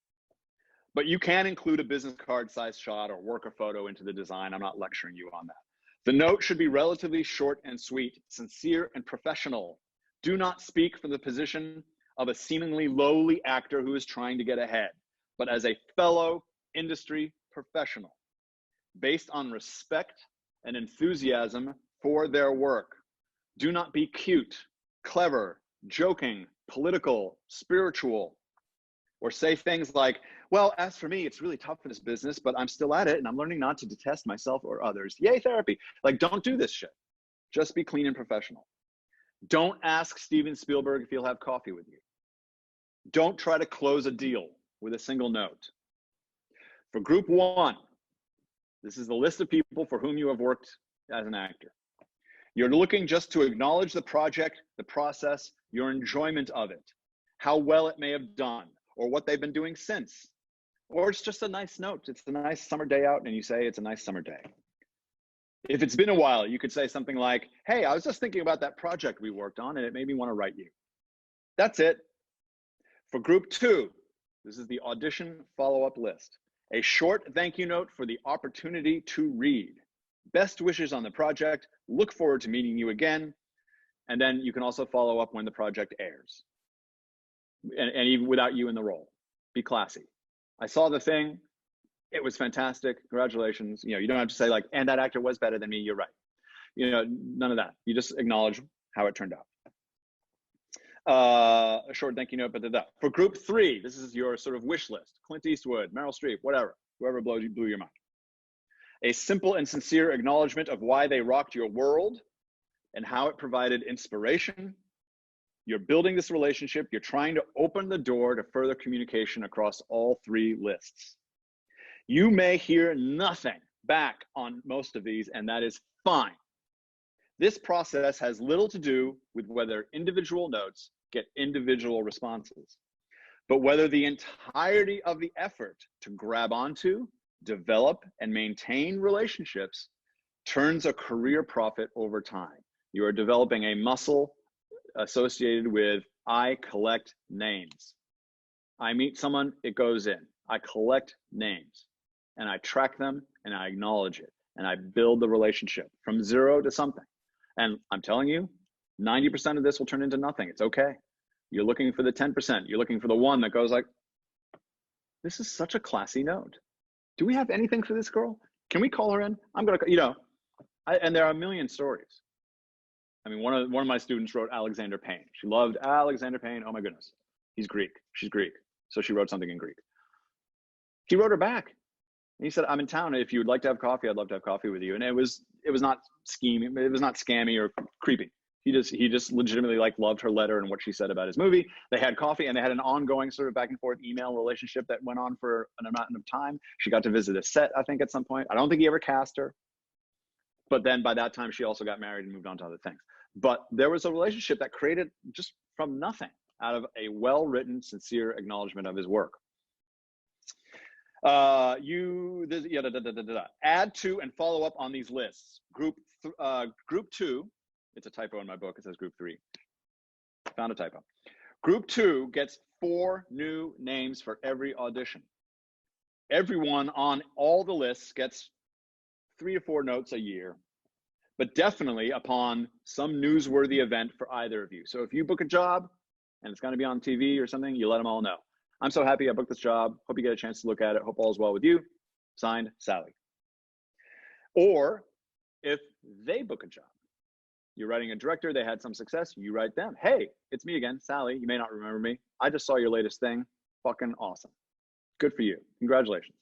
But you can include a business card size shot or work a photo into the design. I'm not lecturing you on that. The note should be relatively short and sweet, sincere and professional. Do not speak from the position of a seemingly lowly actor who is trying to get ahead, but as a fellow industry professional, based on respect and enthusiasm for their work. Do not be cute, clever, joking, political, spiritual, or say things like, well, as for me, it's really tough in this business, but I'm still at it and I'm learning not to detest myself or others. Yay, therapy. Like, don't do this shit. Just be clean and professional. Don't ask Steven Spielberg if he'll have coffee with you. Don't try to close a deal with a single note. For group 1, this is the list of people for whom you have worked as an actor. You're looking just to acknowledge the project, the process, your enjoyment of it, how well it may have done, or what they've been doing since. Or it's just a nice note. It's a nice summer day out and you say it's a nice summer day. If it's been a while, you could say something like, hey, I was just thinking about that project we worked on and it made me want to write you. That's it. For group 2, this is the audition follow-up list. A short thank you note for the opportunity to read. Best wishes on the project. Look forward to meeting you again. And then you can also follow up when the project airs. And even without you in the role. Be classy. I saw the thing. It was fantastic. Congratulations. You don't have to say like, and that actor was better than me. You're right. None of that. You just acknowledge how it turned out. A short thank you note, but for group 3, this is your sort of wish list. Clint Eastwood, Meryl Streep, whatever, whoever blew your mind. A simple and sincere acknowledgement of why they rocked your world and how it provided inspiration. You're building this relationship. You're trying to open the door to further communication across all 3 lists. You may hear nothing back on most of these, and that is fine. This process has little to do with whether individual notes get individual responses, but whether the entirety of the effort to grab onto, develop, and maintain relationships turns a career profit over time. You are developing a muscle associated with, I collect names. I meet someone, it goes in. I collect names and I track them and I acknowledge it and I build the relationship from 0 to something. And I'm telling you, 90% of this will turn into nothing. It's okay. You're looking for the 10%. You're looking for the one that goes like, this is such a classy note. Do we have anything for this girl? Can we call her in? I'm going to, and there are a million stories. I mean, one of my students wrote Alexander Payne. She loved Alexander Payne. Oh my goodness. He's Greek. She's Greek. So she wrote something in Greek. He wrote her back. And he said, I'm in town. If you would like to have coffee, I'd love to have coffee with you. And it was not scheming. It was not scammy or creepy. He just legitimately loved her letter and what she said about his movie. They had coffee and they had an ongoing sort of back and forth email relationship that went on for an amount of time. She got to visit a set, I think, at some point. I don't think he ever cast her. But then by that time, she also got married and moved on to other things. But there was a relationship that created just from nothing out of a well-written, sincere acknowledgement of his work. Add to and follow up on these lists. Group 2, it's a typo in my book. It says group 3. Found a typo. Group 2 gets 4 new names for every audition. Everyone on all the lists gets 3 to 4 notes a year. but definitely upon some newsworthy event for either of you. So if you book a job and it's going to be on TV or something, you let them all know. I'm so happy I booked this job. Hope you get a chance to look at it. Hope all is well with you. Signed, Sally. Or if they book a job, you're writing a director, they had some success, you write them. Hey, it's me again, Sally. You may not remember me. I just saw your latest thing. Fucking awesome. Good for you. Congratulations.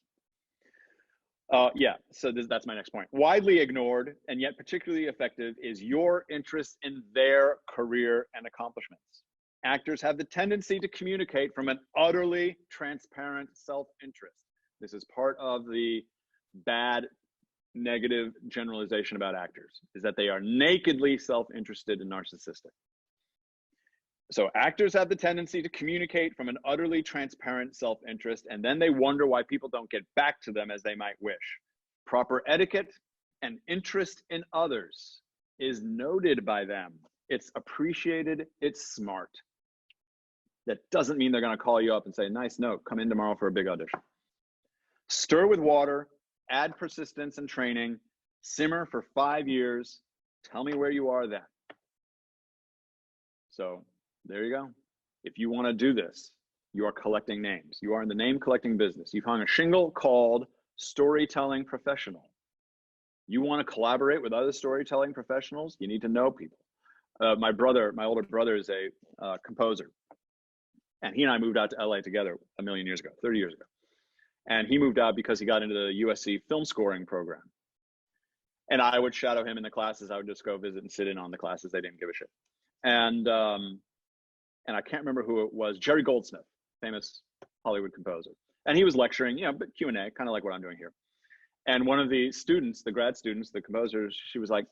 Yeah, so that's my next point. Widely ignored and yet particularly effective is your interest in their career and accomplishments. Actors have the tendency to communicate from an utterly transparent self-interest. This is part of the bad negative generalization about actors, is that they are nakedly self-interested and narcissistic. So actors have the tendency to communicate from an utterly transparent self-interest, and then they wonder why people don't get back to them as they might wish. Proper etiquette and interest in others is noted by them. It's appreciated, it's smart. That doesn't mean they're gonna call you up and say, nice note, come in tomorrow for a big audition. Stir with water, add persistence and training, simmer for 5 years, tell me where you are then. So there you go. If you want to do this, you are collecting names. You are in the name collecting business. You've hung a shingle called storytelling professional. You want to collaborate with other storytelling professionals, you need to know people. My older brother is a composer. And he and I moved out to LA together a million years ago, 30 years ago. And he moved out because he got into the USC film scoring program. And I would shadow him in the classes. I would just go visit and sit in on the classes. They didn't give a shit. And I can't remember who it was, Jerry Goldsmith, famous Hollywood composer. And he was lecturing, but Q&A, kind of like what I'm doing here. And one of the students, the grad students, the composers, she was like,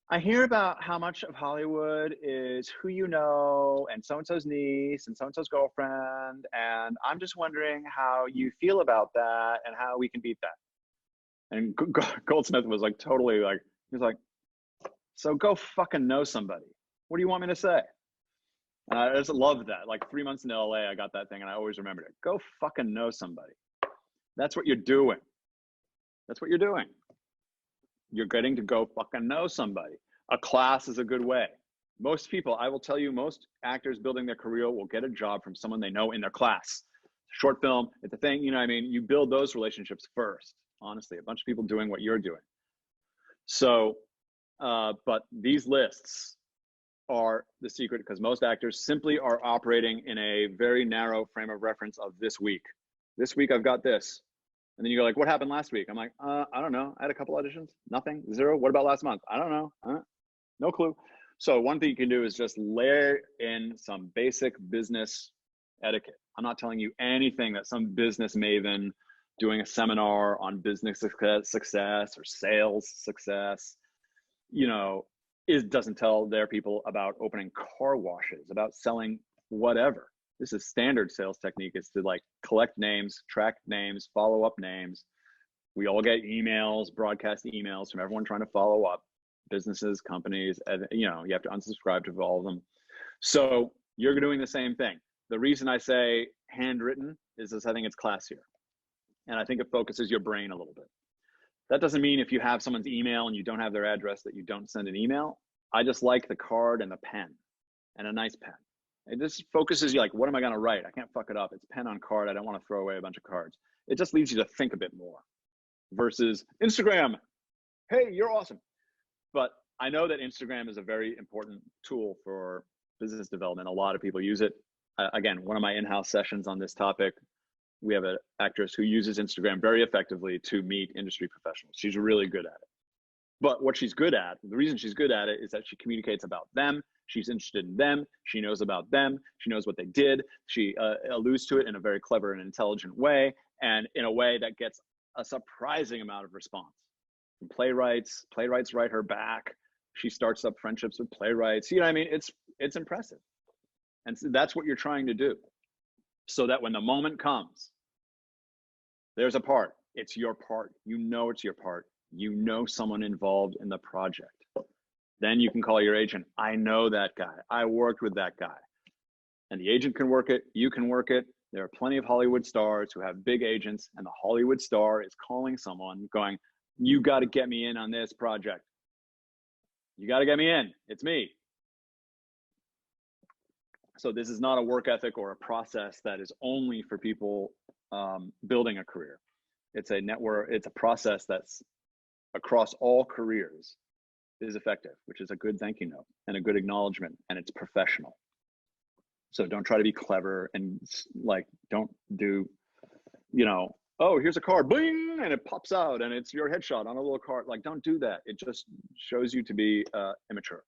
I hear about how much of Hollywood is who you know and so-and-so's niece and so-and-so's girlfriend. And I'm just wondering how you feel about that and how we can beat that. And Goldsmith was like, totally like, he was like, so go fucking know somebody. What do you want me to say? And I just love that. Like 3 months in LA, I got that thing and I always remembered it. Go fucking know somebody. That's what you're doing. That's what you're doing. You're getting to go fucking know somebody. A class is a good way. Most people, I will tell you, most actors building their career will get a job from someone they know in their class. Short film, it's a thing, you build those relationships first. Honestly, a bunch of people doing what you're doing. So, but these lists are the secret because most actors simply are operating in a very narrow frame of reference of this week. This week I've got this. And then you go like, what happened last week? I'm like, I don't know. I had a couple auditions, nothing, zero. What about last month? I don't know, no clue. So one thing you can do is just layer in some basic business etiquette. I'm not telling you anything that some business maven doing a seminar on business success or sales success, doesn't tell their people about opening car washes, about selling whatever. This is standard sales technique, is to like collect names, track names, follow up names. We all get emails, broadcast emails from everyone trying to follow up, businesses, companies, and you have to unsubscribe to all of them. So you're doing the same thing. The reason I say handwritten is I think it's classier. And I think it focuses your brain a little bit. That doesn't mean if you have someone's email and you don't have their address that you don't send an email. I just like the card and the pen and a nice pen. It just focuses you like, what am I going to write? I can't fuck it up. It's pen on card. I don't want to throw away a bunch of cards. It just leads you to think a bit more versus Instagram. Hey, you're awesome. But I know that Instagram is a very important tool for business development. A lot of people use it. Again, one of my in-house sessions on this topic, we have an actress who uses Instagram very effectively to meet industry professionals. She's really good at it. But what she's good at, the reason she's good at it is that she communicates about them. She's interested in them. She knows about them. She knows what they did. She alludes to it in a very clever and intelligent way, and in a way that gets a surprising amount of response from playwrights. Playwrights write her back. She starts up friendships with playwrights. It's impressive. And so that's what you're trying to do. So that when the moment comes, there's a part. It's your part. It's your part. Someone involved in the project. Then you can call your agent. I know that guy. I worked with that guy. And the agent can work it. You can work it. There are plenty of Hollywood stars who have big agents, and the Hollywood star is calling someone going, you got to get me in on this project. You got to get me in. It's me. So this is not a work ethic or a process that is only for people building a career. It's a network. It's a process that's across all careers is effective, which is a good thank you note and a good acknowledgement, and it's professional. So don't try to be clever and like, don't do, oh, here's a card, bling, and it pops out and it's your headshot on a little card. Like, don't do that. It just shows you to be immature.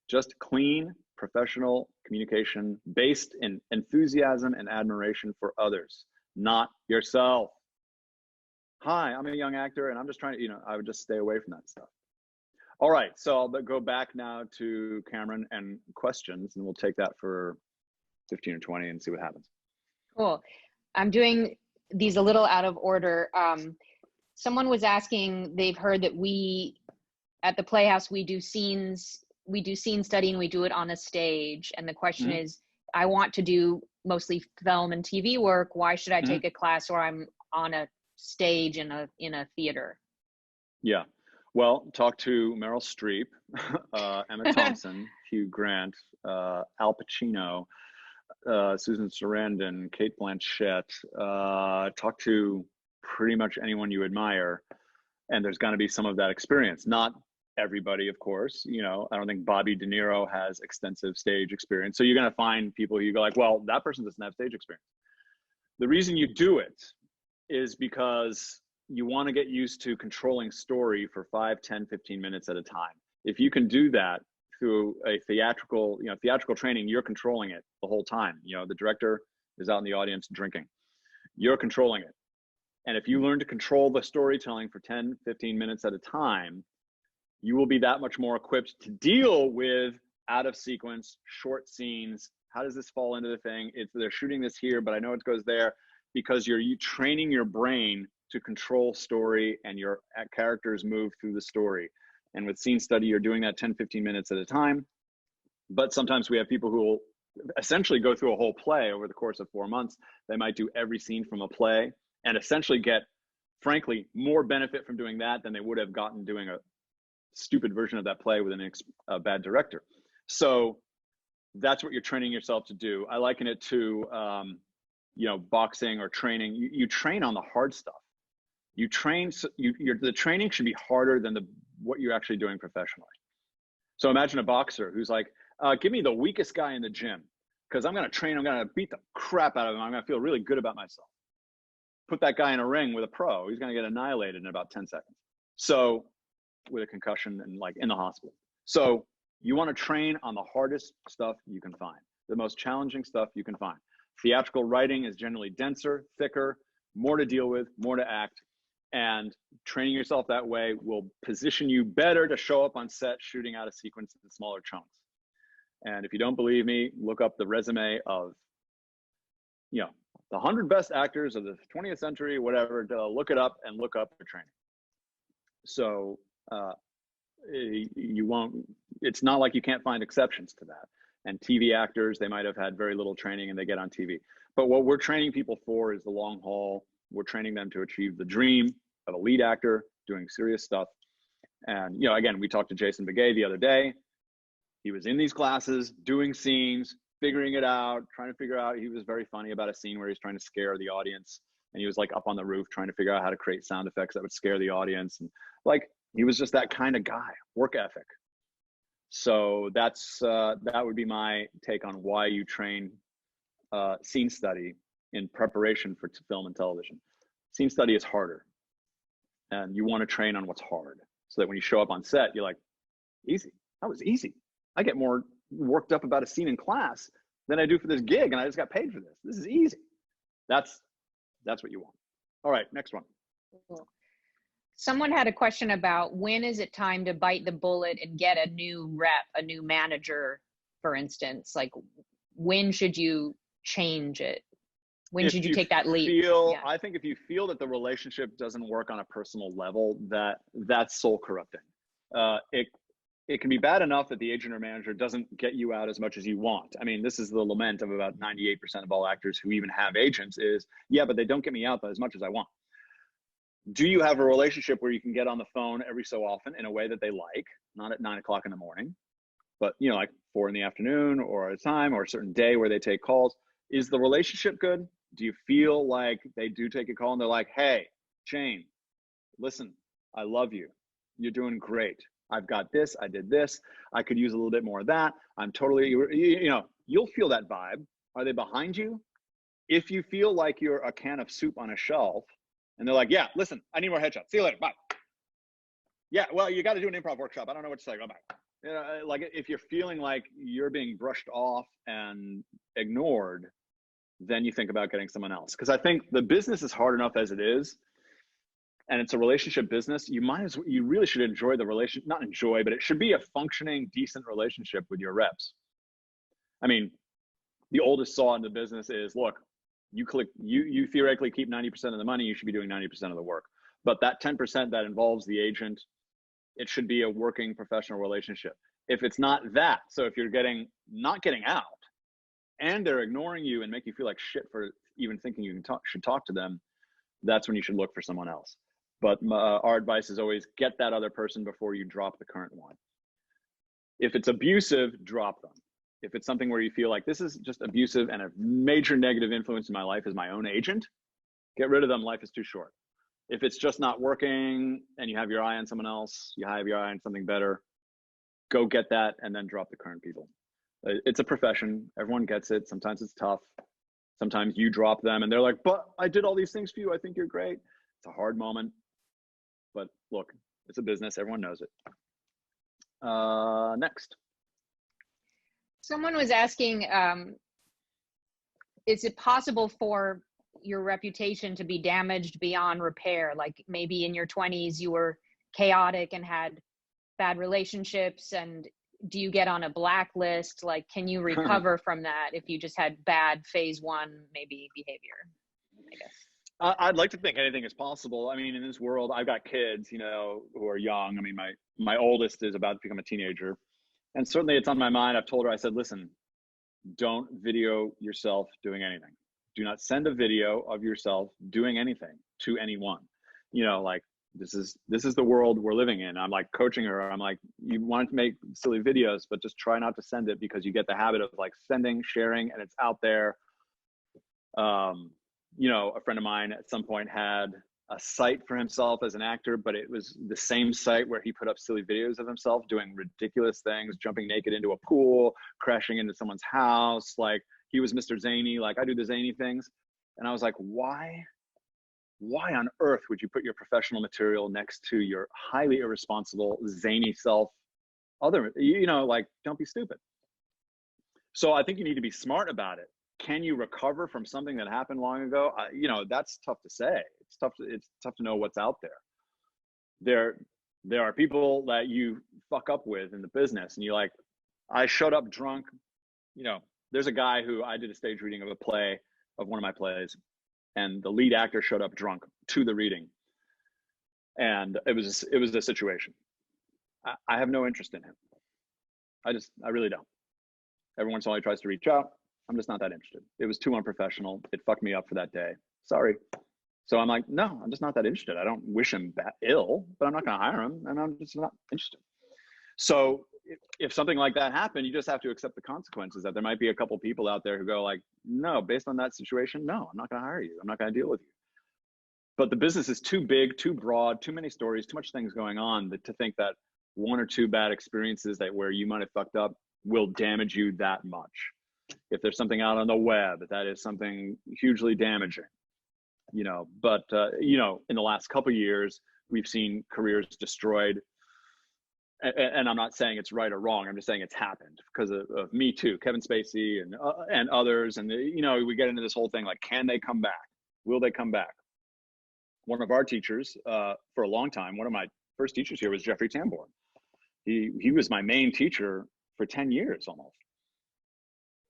Just clean, professional communication based in enthusiasm and admiration for others, not yourself. Hi, I'm a young actor and I'm just trying to, I would just stay away from that stuff. All right, so I'll go back now to Cameron and questions, and we'll take that for 15 or 20 and see what happens. Cool. I'm doing these a little out of order. Someone was asking, they've heard that we, at the Playhouse, we do scene study and we do it on a stage. And the question is, I want to do mostly film and TV work. Why should I take a class where I'm on a stage in a theater? Yeah. Well, talk to Meryl Streep, Emma Thompson, Hugh Grant, Al Pacino, Susan Sarandon, Kate Blanchett. Talk to pretty much anyone you admire, and there's going to be some of that experience. Not everybody, of course. I don't think Bobby De Niro has extensive stage experience. So you're going to find people who you go like, well, that person doesn't have stage experience. The reason you do it is because you want to get used to controlling story for 5, 10, 15 minutes at a time. If you can do that through a theatrical training, you're controlling it the whole time. The director is out in the audience drinking. You're controlling it. And if you learn to control the storytelling for 10, 15 minutes at a time, you will be that much more equipped to deal with out of sequence, short scenes. How does this fall into the thing? They're shooting this here, but I know it goes there, because you're training your brain to control story and your characters move through the story. And with scene study, you're doing that 10, 15 minutes at a time. But sometimes we have people who will essentially go through a whole play over the course of 4 months. They might do every scene from a play and essentially get, frankly, more benefit from doing that than they would have gotten doing a stupid version of that play with a bad director. So that's what you're training yourself to do. I liken it to, boxing or training. You train on the hard stuff. You train, the training should be harder than what you're actually doing professionally. So imagine a boxer who's like, give me the weakest guy in the gym, because I'm going to train, I'm going to beat the crap out of him. I'm going to feel really good about myself. Put that guy in a ring with a pro, he's going to get annihilated in about 10 seconds. So with a concussion and like in the hospital. So you want to train on the hardest stuff you can find, the most challenging stuff you can find. Theatrical writing is generally denser, thicker, more to deal with, more to act. And training yourself that way will position you better to show up on set shooting out a sequence in smaller chunks. And if you don't believe me, look up the resume of, the 100 best actors of the 20th century, whatever, look it up and look up the training. So it's not like you can't find exceptions to that. And TV actors, they might have had very little training and they get on TV. But what we're training people for is the long haul. We're training them to achieve the dream of a lead actor doing serious stuff. And, again, we talked to Jason Begay the other day. He was in these classes, doing scenes, figuring it out, trying to figure out. He was very funny about a scene where he's trying to scare the audience. And he was like up on the roof trying to figure out how to create sound effects that would scare the audience. And like, he was just that kind of guy, work ethic. So that would be my take on why you train scene study in preparation for film and television. Scene study is harder, and you want to train on what's hard so that when you show up on set, you're like, easy. That was easy. I get more worked up about a scene in class than I do for this gig, and I just got paid for this. This is easy. That's what you want. All right, next one. Cool. Someone had a question about when is it time to bite the bullet and get a new rep, a new manager, for instance? Like, when should you change it? When should you take that leap? I think if you feel that the relationship doesn't work on a personal level, that's soul corrupting. It can be bad enough that the agent or manager doesn't get you out as much as you want. I mean, this is the lament of about 98% of all actors who even have agents is, yeah, but they don't get me out as much as I want. Do you have a relationship where you can get on the phone every so often in a way that they like, not at 9 o'clock in the morning, but like 4 in the afternoon or a time or a certain day where they take calls? Is the relationship good? Do you feel like they do take a call and they're like, hey, Shane, listen, I love you. You're doing great. I've got this. I did this. I could use a little bit more of that. I'm totally, you'll feel that vibe. Are they behind you? If you feel like you're a can of soup on a shelf and they're like, yeah, listen, I need more headshots. See you later. Bye. Yeah, well, you got to do an improv workshop. I don't know what to say. Go back. Like if you're feeling like you're being brushed off and ignored, then you think about getting someone else. Because I think the business is hard enough as it is, and it's a relationship business. You really should enjoy the not enjoy, but it should be a functioning, decent relationship with your reps. I mean, the oldest saw in the business is, look, you theoretically keep 90% of the money, you should be doing 90% of the work. But that 10% that involves the agent, it should be a working professional relationship. If it's not that, so if you're not getting out and they're ignoring you and make you feel like shit for even thinking you should talk to them, that's when you should look for someone else. But our advice is always get that other person before you drop the current one. If it's abusive, drop them. If it's something where you feel like this is just abusive and a major negative influence in my life is my own agent, get rid of them. Life is too short. If it's just not working and you have your eye on someone else, you have your eye on something better, go get that and then drop the current people. It's a profession. Everyone gets it. Sometimes it's tough. Sometimes you drop them and they're like, but I did all these things for you. I think you're great. It's a hard moment. But look, it's a business. Everyone knows it. Next. Someone was asking, is it possible for your reputation to be damaged beyond repair? Like maybe in your 20s, you were chaotic and had bad relationships, and do you get on a blacklist? Like, can you recover from that if you just had bad phase one, maybe behavior, I guess? I'd like to think anything is possible. I mean, in this world, I've got kids, who are young. I mean, my oldest is about to become a teenager. And certainly it's on my mind. I've told her, I said, listen, don't video yourself doing anything. Do not send a video of yourself doing anything to anyone. Like this is the world we're living in. I'm like coaching her. I'm like, you want to make silly videos, but just try not to send it, because you get the habit of like sending, sharing, and it's out there. A friend of mine at some point had a site for himself as an actor, but it was the same site where he put up silly videos of himself doing ridiculous things, jumping naked into a pool, crashing into someone's house. Like he was Mr. Zany, like I do the zany things. And I was like, why on earth would you put your professional material next to your highly irresponsible, zany self? Like, don't be stupid. So I think you need to be smart about it. Can you recover from something that happened long ago? That's tough to say. It's tough to know what's out there. There are people that you fuck up with in the business, and you're like, I showed up drunk. There's a guy who I did a stage reading of one of my plays, and the lead actor showed up drunk to the reading, and it was a situation. I have no interest in him. I really don't. Every once in a while he tries to reach out. I'm just not that interested. It was too unprofessional. It fucked me up for that day. Sorry. So I'm like, no, I'm just not that interested. I don't wish him ill, but I'm not going to hire him, and I'm just not interested. So if something like that happened, you just have to accept the consequences. That there might be a couple people out there who go like, no, based on that situation, no, I'm not going to hire you. I'm not going to deal with you. But the business is too big, too broad, too many stories, too much things going on to think that one or two bad experiences where you might have fucked up will damage you that much. If there's something out on the web, that is something hugely damaging, but in the last couple of years, we've seen careers destroyed. And I'm not saying it's right or wrong. I'm just saying it's happened because of Me Too, Kevin Spacey and others. And, we get into this whole thing, like, can they come back? Will they come back? One of our teachers for a long time, one of my first teachers here was Jeffrey Tambor. He was my main teacher for 10 years almost.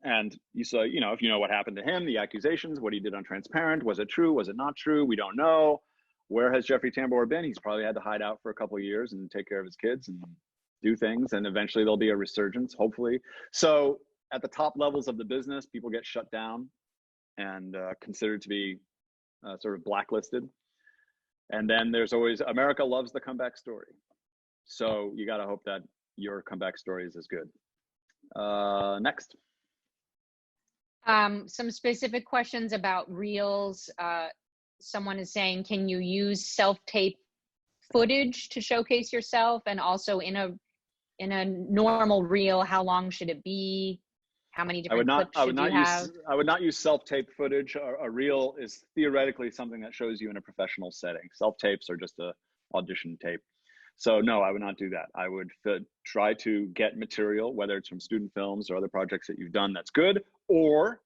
And you saw, if you know what happened to him, the accusations, what he did on Transparent, was it true? Was it not true? We don't know. Where has Jeffrey Tambor been? He's probably had to hide out for a couple of years and take care of his kids and do things. And eventually there'll be a resurgence, hopefully. So at the top levels of the business, people get shut down and considered to be sort of blacklisted. And then there's always, America loves the comeback story. So you got to hope that your comeback story is as good. Next. Some specific questions about reels. Someone is saying, can you use self-tape footage to showcase yourself? And also in a normal reel, how long should it be? How many different clips should you have? I would not use self-tape footage. A reel is theoretically something that shows you in a professional setting. Self-tapes are just a audition tape. So no, I would not do that. I would try to get material, whether it's from student films or other projects that you've done that's good, or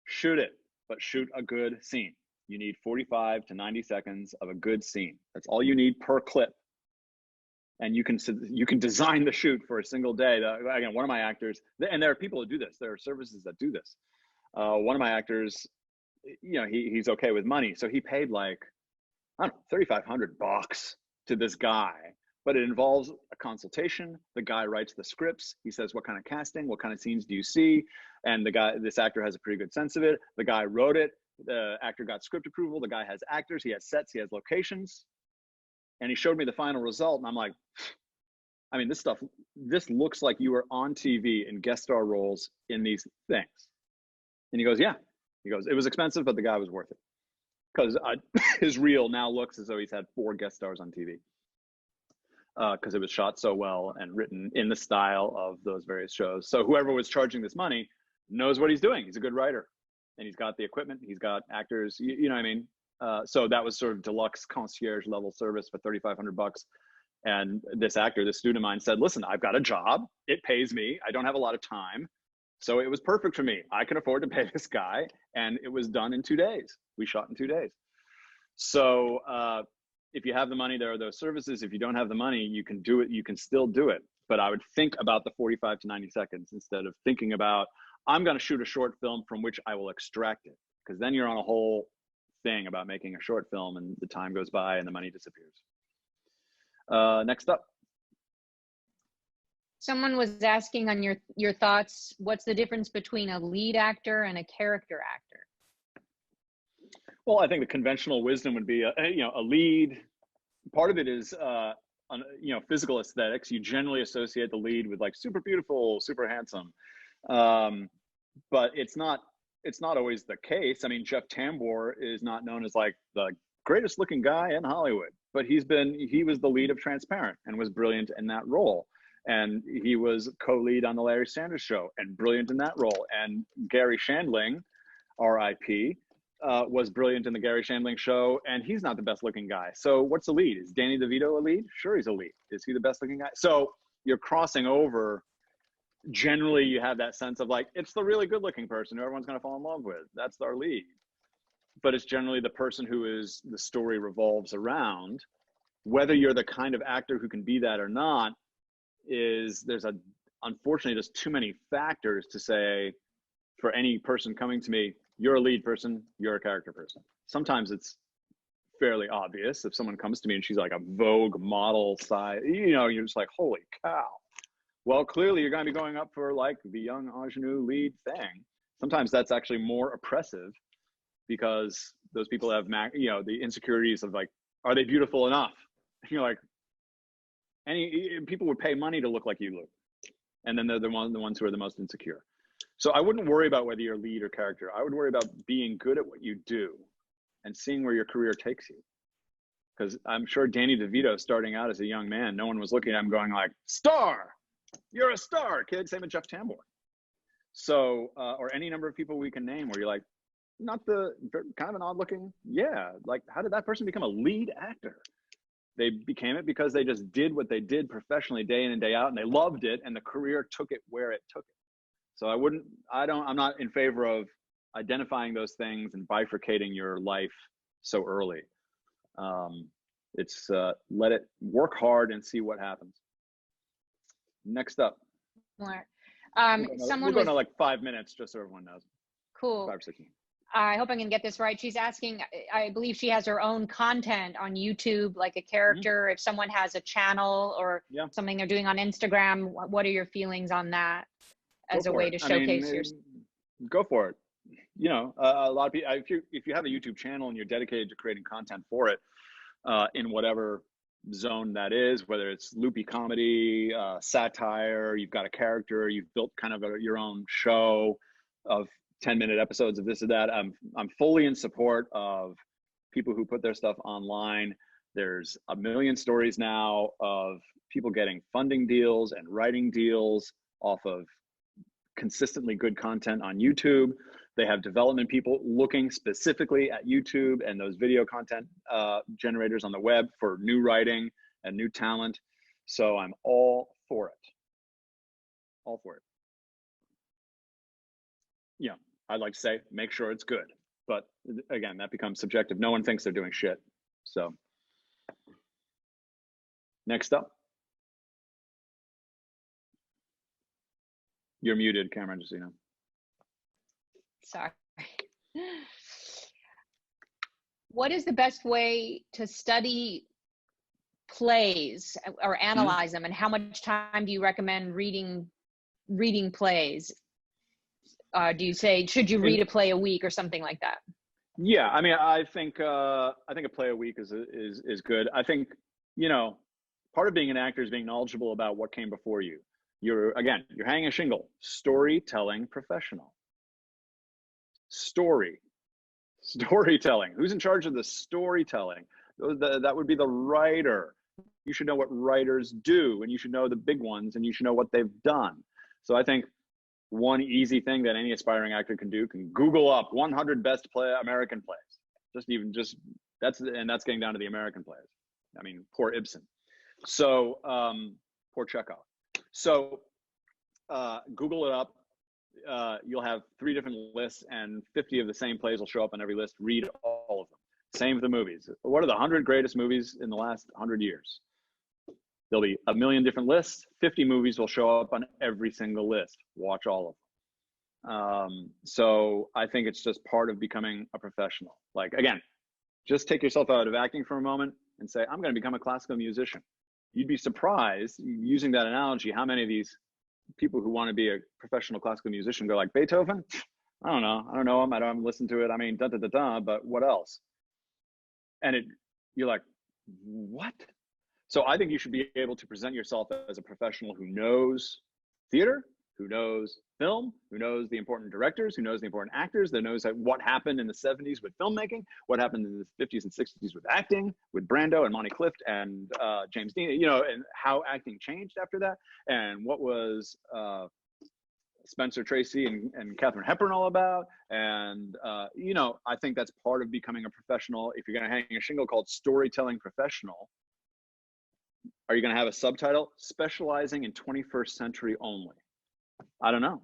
shoot it, but shoot a good scene. You need 45 to 90 seconds of a good scene. That's all you need per clip. And you can design the shoot for a single day. Again, one of my actors, and there are people who do this. There are services that do this. One of my actors, he's okay with money, so he paid like, I don't know, $3,500 to this guy. But it involves a consultation. The guy writes the scripts. He says, what kind of casting, what kind of scenes do you see? And this actor has a pretty good sense of it. The guy wrote it. The actor got script approval. The guy has actors. He has sets. He has locations. And he showed me the final result. And I'm like, I mean, this looks like you were on TV in guest star roles in these things. And he goes, yeah. He goes, it was expensive, but the guy was worth it. Because his reel now looks as though he's had 4 guest stars on TV. Because it was shot so well and written in the style of those various shows. So whoever was charging this money knows what he's doing. He's a good writer. And he's got the equipment. He's got actors. You know what I mean? So that was sort of deluxe concierge level service for $3,500. And this actor, this student of mine, said, listen, I've got a job. It pays me. I don't have a lot of time. So it was perfect for me. I can afford to pay this guy. And it was done in 2 days. We shot in 2 days. So if you have the money, there are those services. If you don't have the money, you can do it. You can still do it. But I would think about the 45 to 90 seconds instead of thinking about, I'm going to shoot a short film from which I will extract it. Because then you're on a whole thing about making a short film and the time goes by and the money disappears. Next up. Someone was asking on your thoughts, what's the difference between a lead actor and a character actor? Well, I think the conventional wisdom would be a lead. Part of it is physical aesthetics. You generally associate the lead with like super beautiful, super handsome, but it's not always the case. I mean, Jeff Tambor is not known as like the greatest looking guy in Hollywood, but he was the lead of Transparent and was brilliant in that role. And he was co-lead on the Larry Sanders Show and brilliant in that role. And Gary Shandling, R.I.P., was brilliant in the Gary Shandling Show, and he's not the best looking guy. So what's a lead? Is Danny DeVito a lead? Sure, he's a lead. Is he the best looking guy? So you're crossing over. Generally, you have that sense of like, it's the really good looking person who everyone's going to fall in love with. That's our lead. But it's generally the person who is the story revolves around. Whether you're the kind of actor who can be that or not unfortunately, there's too many factors to say for any person coming to me, you're a lead person, you're a character person. Sometimes it's fairly obvious if someone comes to me and she's like a Vogue model size, you're just like, holy cow. Well, clearly you're going to be going up for like the young ingenue lead thing. Sometimes that's actually more oppressive because those people have, the insecurities of like, are they beautiful enough? And you're like, people would pay money to look like you look. And then they're the ones who are the most insecure. So I wouldn't worry about whether you're lead or character. I would worry about being good at what you do and seeing where your career takes you. Because I'm sure Danny DeVito, starting out as a young man, no one was looking at him going like, star, you're a star, kid. Same with Jeff Tambor. So, or any number of people we can name where you're like, not the kind of an odd looking, yeah. Like, how did that person become a lead actor? They became it because they just did what they did professionally day in and day out, and they loved it, and the career took it where it took it. So I'm not in favor of identifying those things and bifurcating your life so early. Let it work hard and see what happens. Next up. More. We're going to like 5 minutes, just so everyone knows. Cool. 5 or 6 minutes. I hope I can get this right. She's asking, I believe she has her own content on YouTube, like a character. Mm-hmm. If someone has a channel or something they're doing on Instagram, what are your feelings on that as a way to showcase your... Go for it. you know, a lot of people, if you have a YouTube channel and you're dedicated to creating content for it, in whatever zone that is, whether it's loopy comedy, satire, you've got a character, you've built kind of your own show of 10-minute episodes of this or that. I'm fully in support of people who put their stuff online. There's a million stories now of people getting funding deals and writing deals off of consistently good content on YouTube. They have development people looking specifically at YouTube and those video content generators on the web for new writing and new talent. So I'm all for it. All for it. Yeah, I'd like to say, make sure it's good. But again, that becomes subjective. No one thinks they're doing shit. So next up. You're muted, Cameron, just so you know. Sorry. What is the best way to study plays or analyze them, and how much time do you recommend reading plays? Do you say, should you read a play a week or something like that? Yeah, I mean, I think a play a week is good. I think, you know, part of being an actor is being knowledgeable about what came before you. You're hanging a shingle, storytelling professional. Storytelling. Who's in charge of the storytelling? That would be the writer. You should know what writers do, and you should know the big ones, and you should know what they've done. So I think one easy thing that any aspiring actor can do, can Google up 100 best American plays. That's getting down to the American plays. I mean, poor Ibsen. So poor Chekhov. So Google it up. You'll have 3 different lists, and 50 of the same plays will show up on every list. Read all of them. Same with the movies. What are the 100 greatest movies in the last 100 years? There'll be a million different lists. 50 movies will show up on every single list. Watch all of them. So I think it's just part of becoming a professional. Like, again, just take yourself out of acting for a moment and say, I'm going to become a classical musician. You'd be surprised, using that analogy, how many of these people who want to be a professional classical musician go like, Beethoven? I don't know him. I don't listen to it. I mean, but what else? And you're like, what? So I think you should be able to present yourself as a professional who knows theater, who knows film, who knows the important directors, who knows the important actors, that knows what happened in the 70s with filmmaking, what happened in the 50s and 60s with acting, with Brando and Monty Clift and James Dean, you know, and how acting changed after that, and what was Spencer Tracy and Katharine Hepburn all about. And, you know, I think that's part of becoming a professional. If you're going to hang a shingle called storytelling professional, are you going to have a subtitle, specializing in 21st century only? I don't know.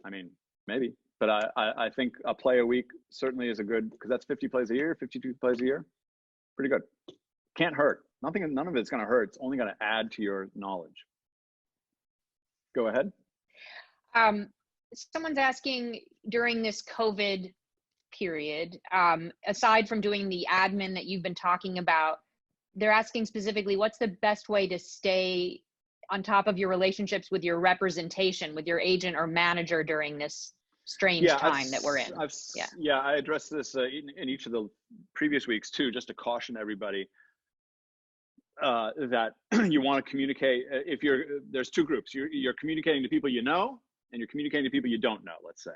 I mean, maybe, but I think a play a week certainly is a good, because that's 50 plays a year, 52 plays a year. Pretty good. Can't hurt. None of it's going to hurt. It's only going to add to your knowledge. Go ahead. Someone's asking, during this COVID period, aside from doing the admin that you've been talking about, they're asking specifically, what's the best way to stay on top of your relationships with your representation, with your agent or manager during this strange time that we're in? I addressed this in each of the previous weeks too, just to caution everybody that you want to communicate. There's 2 groups. You're communicating to people you know, and you're communicating to people you don't know, let's say.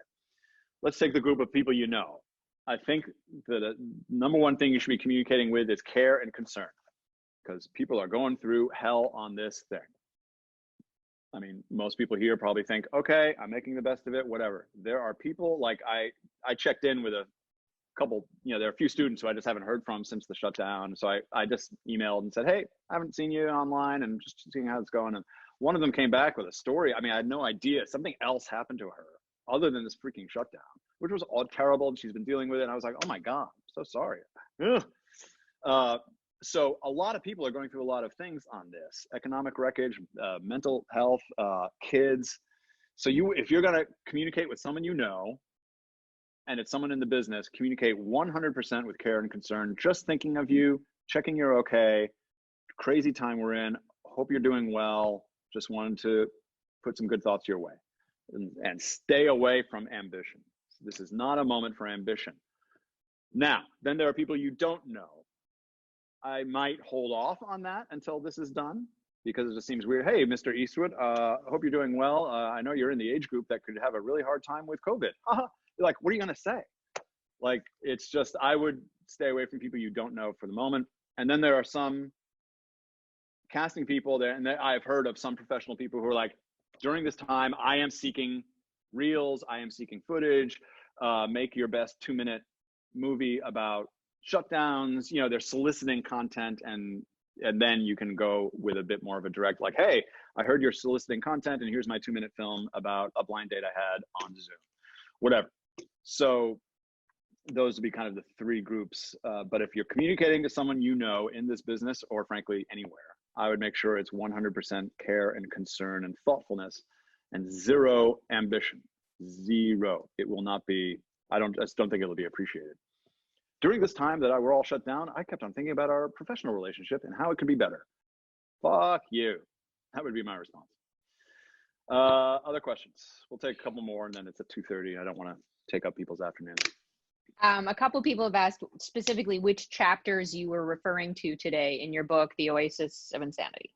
Let's take the group of people you know. I think the number one thing you should be communicating with is care and concern, because people are going through hell on this thing. I mean, most people here probably think, okay, I'm making the best of it, whatever. There are people, like I checked in with a couple, you know, there are a few students who I just haven't heard from since the shutdown. So I just emailed and said, hey, I haven't seen you online and just seeing how it's going. And one of them came back with a story. I mean, I had no idea. Something else happened to her other than this freaking shutdown, which was all terrible. And she's been dealing with it. And I was like, oh my God, I'm so sorry. So a lot of people are going through a lot of things on this: economic wreckage, mental health, kids. So if you're going to communicate with someone you know, and it's someone in the business, communicate 100% with care and concern, just thinking of you, checking you're okay, crazy time we're in, hope you're doing well, just wanted to put some good thoughts your way. And stay away from ambition. This is not a moment for ambition. Now, then there are people you don't know. I might hold off on that until this is done because it just seems weird. Hey, Mr. Eastwood, hope you're doing well. I know you're in the age group that could have a really hard time with COVID. You're like, what are you going to say? Like, it's just, I would stay away from people you don't know for the moment. And then there are some casting people there, and I've heard of some professional people who are like, during this time, I am seeking reels, I am seeking footage, make your best 2-minute movie about shutdowns. You know, they're soliciting content, and then you can go with a bit more of a direct, like, hey, I heard you're soliciting content, and here's my 2-minute film about a blind date I had on Zoom, whatever. So those would be kind of the three groups. But if you're communicating to someone you know in this business, or frankly anywhere, I would make sure it's 100% care and concern and thoughtfulness, and zero ambition. Zero. It will not be, I just don't think it'll be appreciated. During this time that we're all shut down, I kept on thinking about our professional relationship and how it could be better. Fuck you. That would be my response. Other questions? We'll take a couple more, and then it's at 2:30. I don't want to take up people's afternoon. A couple people have asked specifically which chapters you were referring to today in your book, The Oasis of Insanity.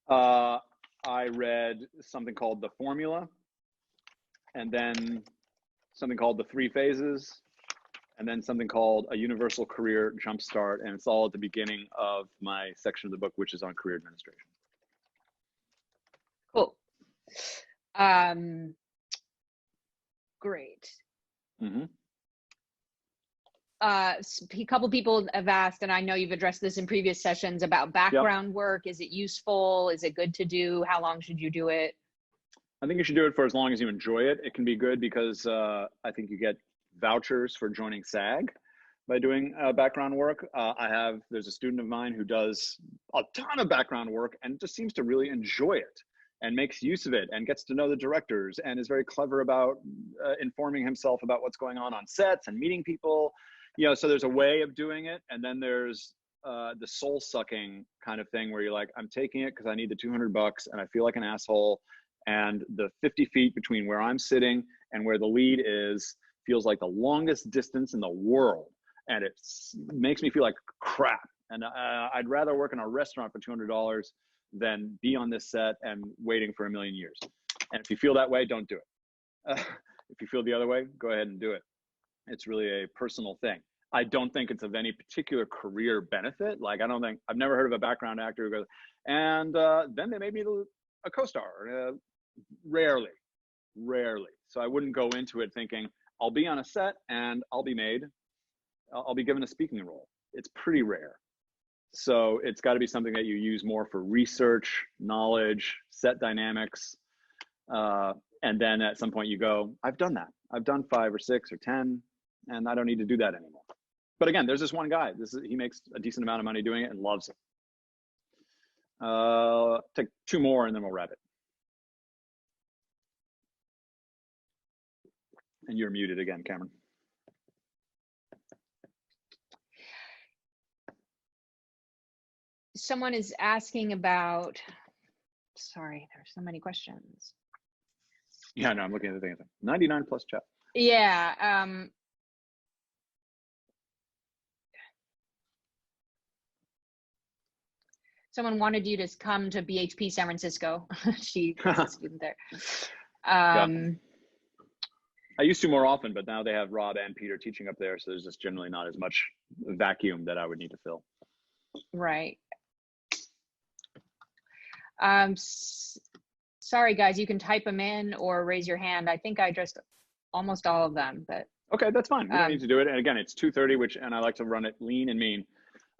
I read something called The Formula, and then something called The Three Phases, and then something called A Universal Career Jumpstart. And it's all at the beginning of my section of the book, which is on career administration. Cool. Great. Mm-hmm. A couple people have asked, and I know you've addressed this in previous sessions, about background work. Is it useful? Is it good to do? How long should you do it? I think you should do it for as long as you enjoy it. It can be good because I think you get vouchers for joining SAG by doing background work. There's a student of mine who does a ton of background work and just seems to really enjoy it and makes use of it and gets to know the directors and is very clever about informing himself about what's going on sets and meeting people. You know, so there's a way of doing it. And then there's the soul sucking kind of thing where you're like, I'm taking it because I need the $200 and I feel like an asshole. And the 50 feet between where I'm sitting and where the lead is feels like the longest distance in the world. And it makes me feel like crap. And I'd rather work in a restaurant for $200 than be on this set and waiting for a million years. And if you feel that way, don't do it. If you feel the other way, go ahead and do it. It's really a personal thing. I don't think it's of any particular career benefit. Like, I've never heard of a background actor who goes, and then they made me a co-star. Rarely. So I wouldn't go into it thinking, I'll be on a set and I'll be given a speaking role. It's pretty rare. So it's got to be something that you use more for research, knowledge, set dynamics. And then at some point you go, I've done that. I've done 5 or 6 or 10. And I don't need to do that anymore. But again, there's this one guy. He makes a decent amount of money doing it and loves it. Take 2 more and then we'll wrap it. And you're muted again, Cameron. Someone is asking about, sorry, there's so many questions. Yeah, no, I'm looking at the thing. 99 plus chat. Yeah. Someone wanted you to come to BHP San Francisco. She is a student there. Yeah. I used to more often, but now they have Rob and Peter teaching up there. So there's just generally not as much vacuum that I would need to fill. Right. Sorry, guys, you can type them in or raise your hand. I think I addressed almost all of them, but. Okay, that's fine. We don't need to do it. And again, it's 2:30, and I like to run it lean and mean.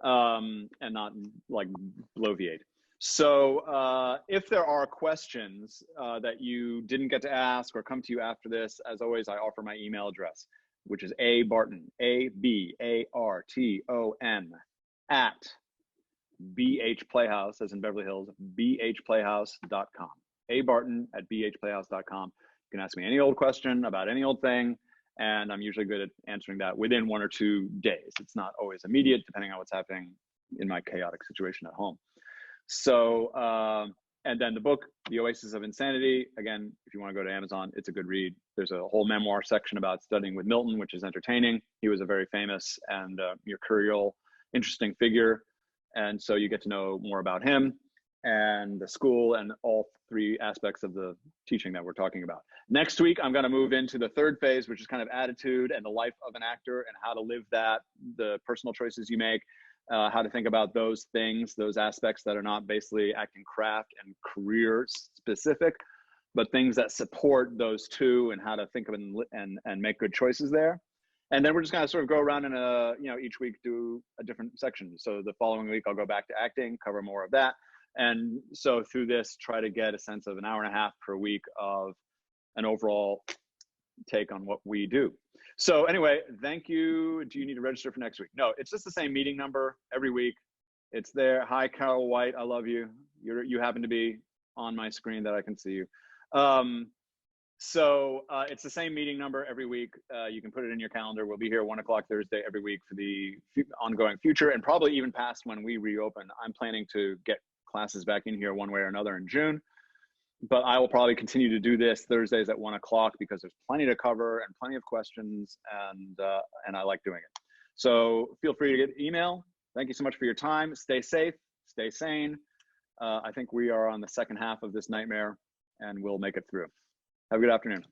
And not like bloviate. So if there are questions that you didn't get to ask or come to you after this, as always, I offer my email address, which is abarton, ABARTON @BHPlayhouse, as in Beverly Hills, BHPlayhouse.com. abarton@BHPlayhouse.com. You can ask me any old question about any old thing. And I'm usually good at answering that within 1 or 2 days. It's not always immediate, depending on what's happening in my chaotic situation at home. So And then the book, The Oasis of Insanity, again, if you want to go to Amazon, it's a good read. There's a whole memoir section about studying with Milton, which is entertaining. He was a very famous and mercurial, interesting figure. And so you get to know more about him and the school and all three aspects of the teaching that we're talking about. Next week, I'm going to move into the third phase, which is kind of attitude and the life of an actor and how to live that, the personal choices you make, how to think about those things, those aspects that are not basically acting craft and career specific, but things that support those two, and how to think of and make good choices there. And then we're just going to sort of go around and, each week do a different section. So the following week, I'll go back to acting, cover more of that. And so through this, try to get a sense of an hour and a half per week of an overall take on what we do. So anyway, thank you. Do you need to register for next week? No, it's just the same meeting number every week. It's there. Hi, Carol White. I love you. You happen to be on my screen that I can see you. It's the same meeting number every week. You can put it in your calendar. We'll be here 1 o'clock Thursday every week for the ongoing future, and probably even past when we reopen. I'm planning to get classes back in here one way or another in June. But I will probably continue to do this Thursdays at 1 o'clock because there's plenty to cover and plenty of questions, and I like doing it. So feel free to get email. Thank you so much for your time. Stay safe, stay sane. I think we are on the second half of this nightmare, and we'll make it through. Have a good afternoon.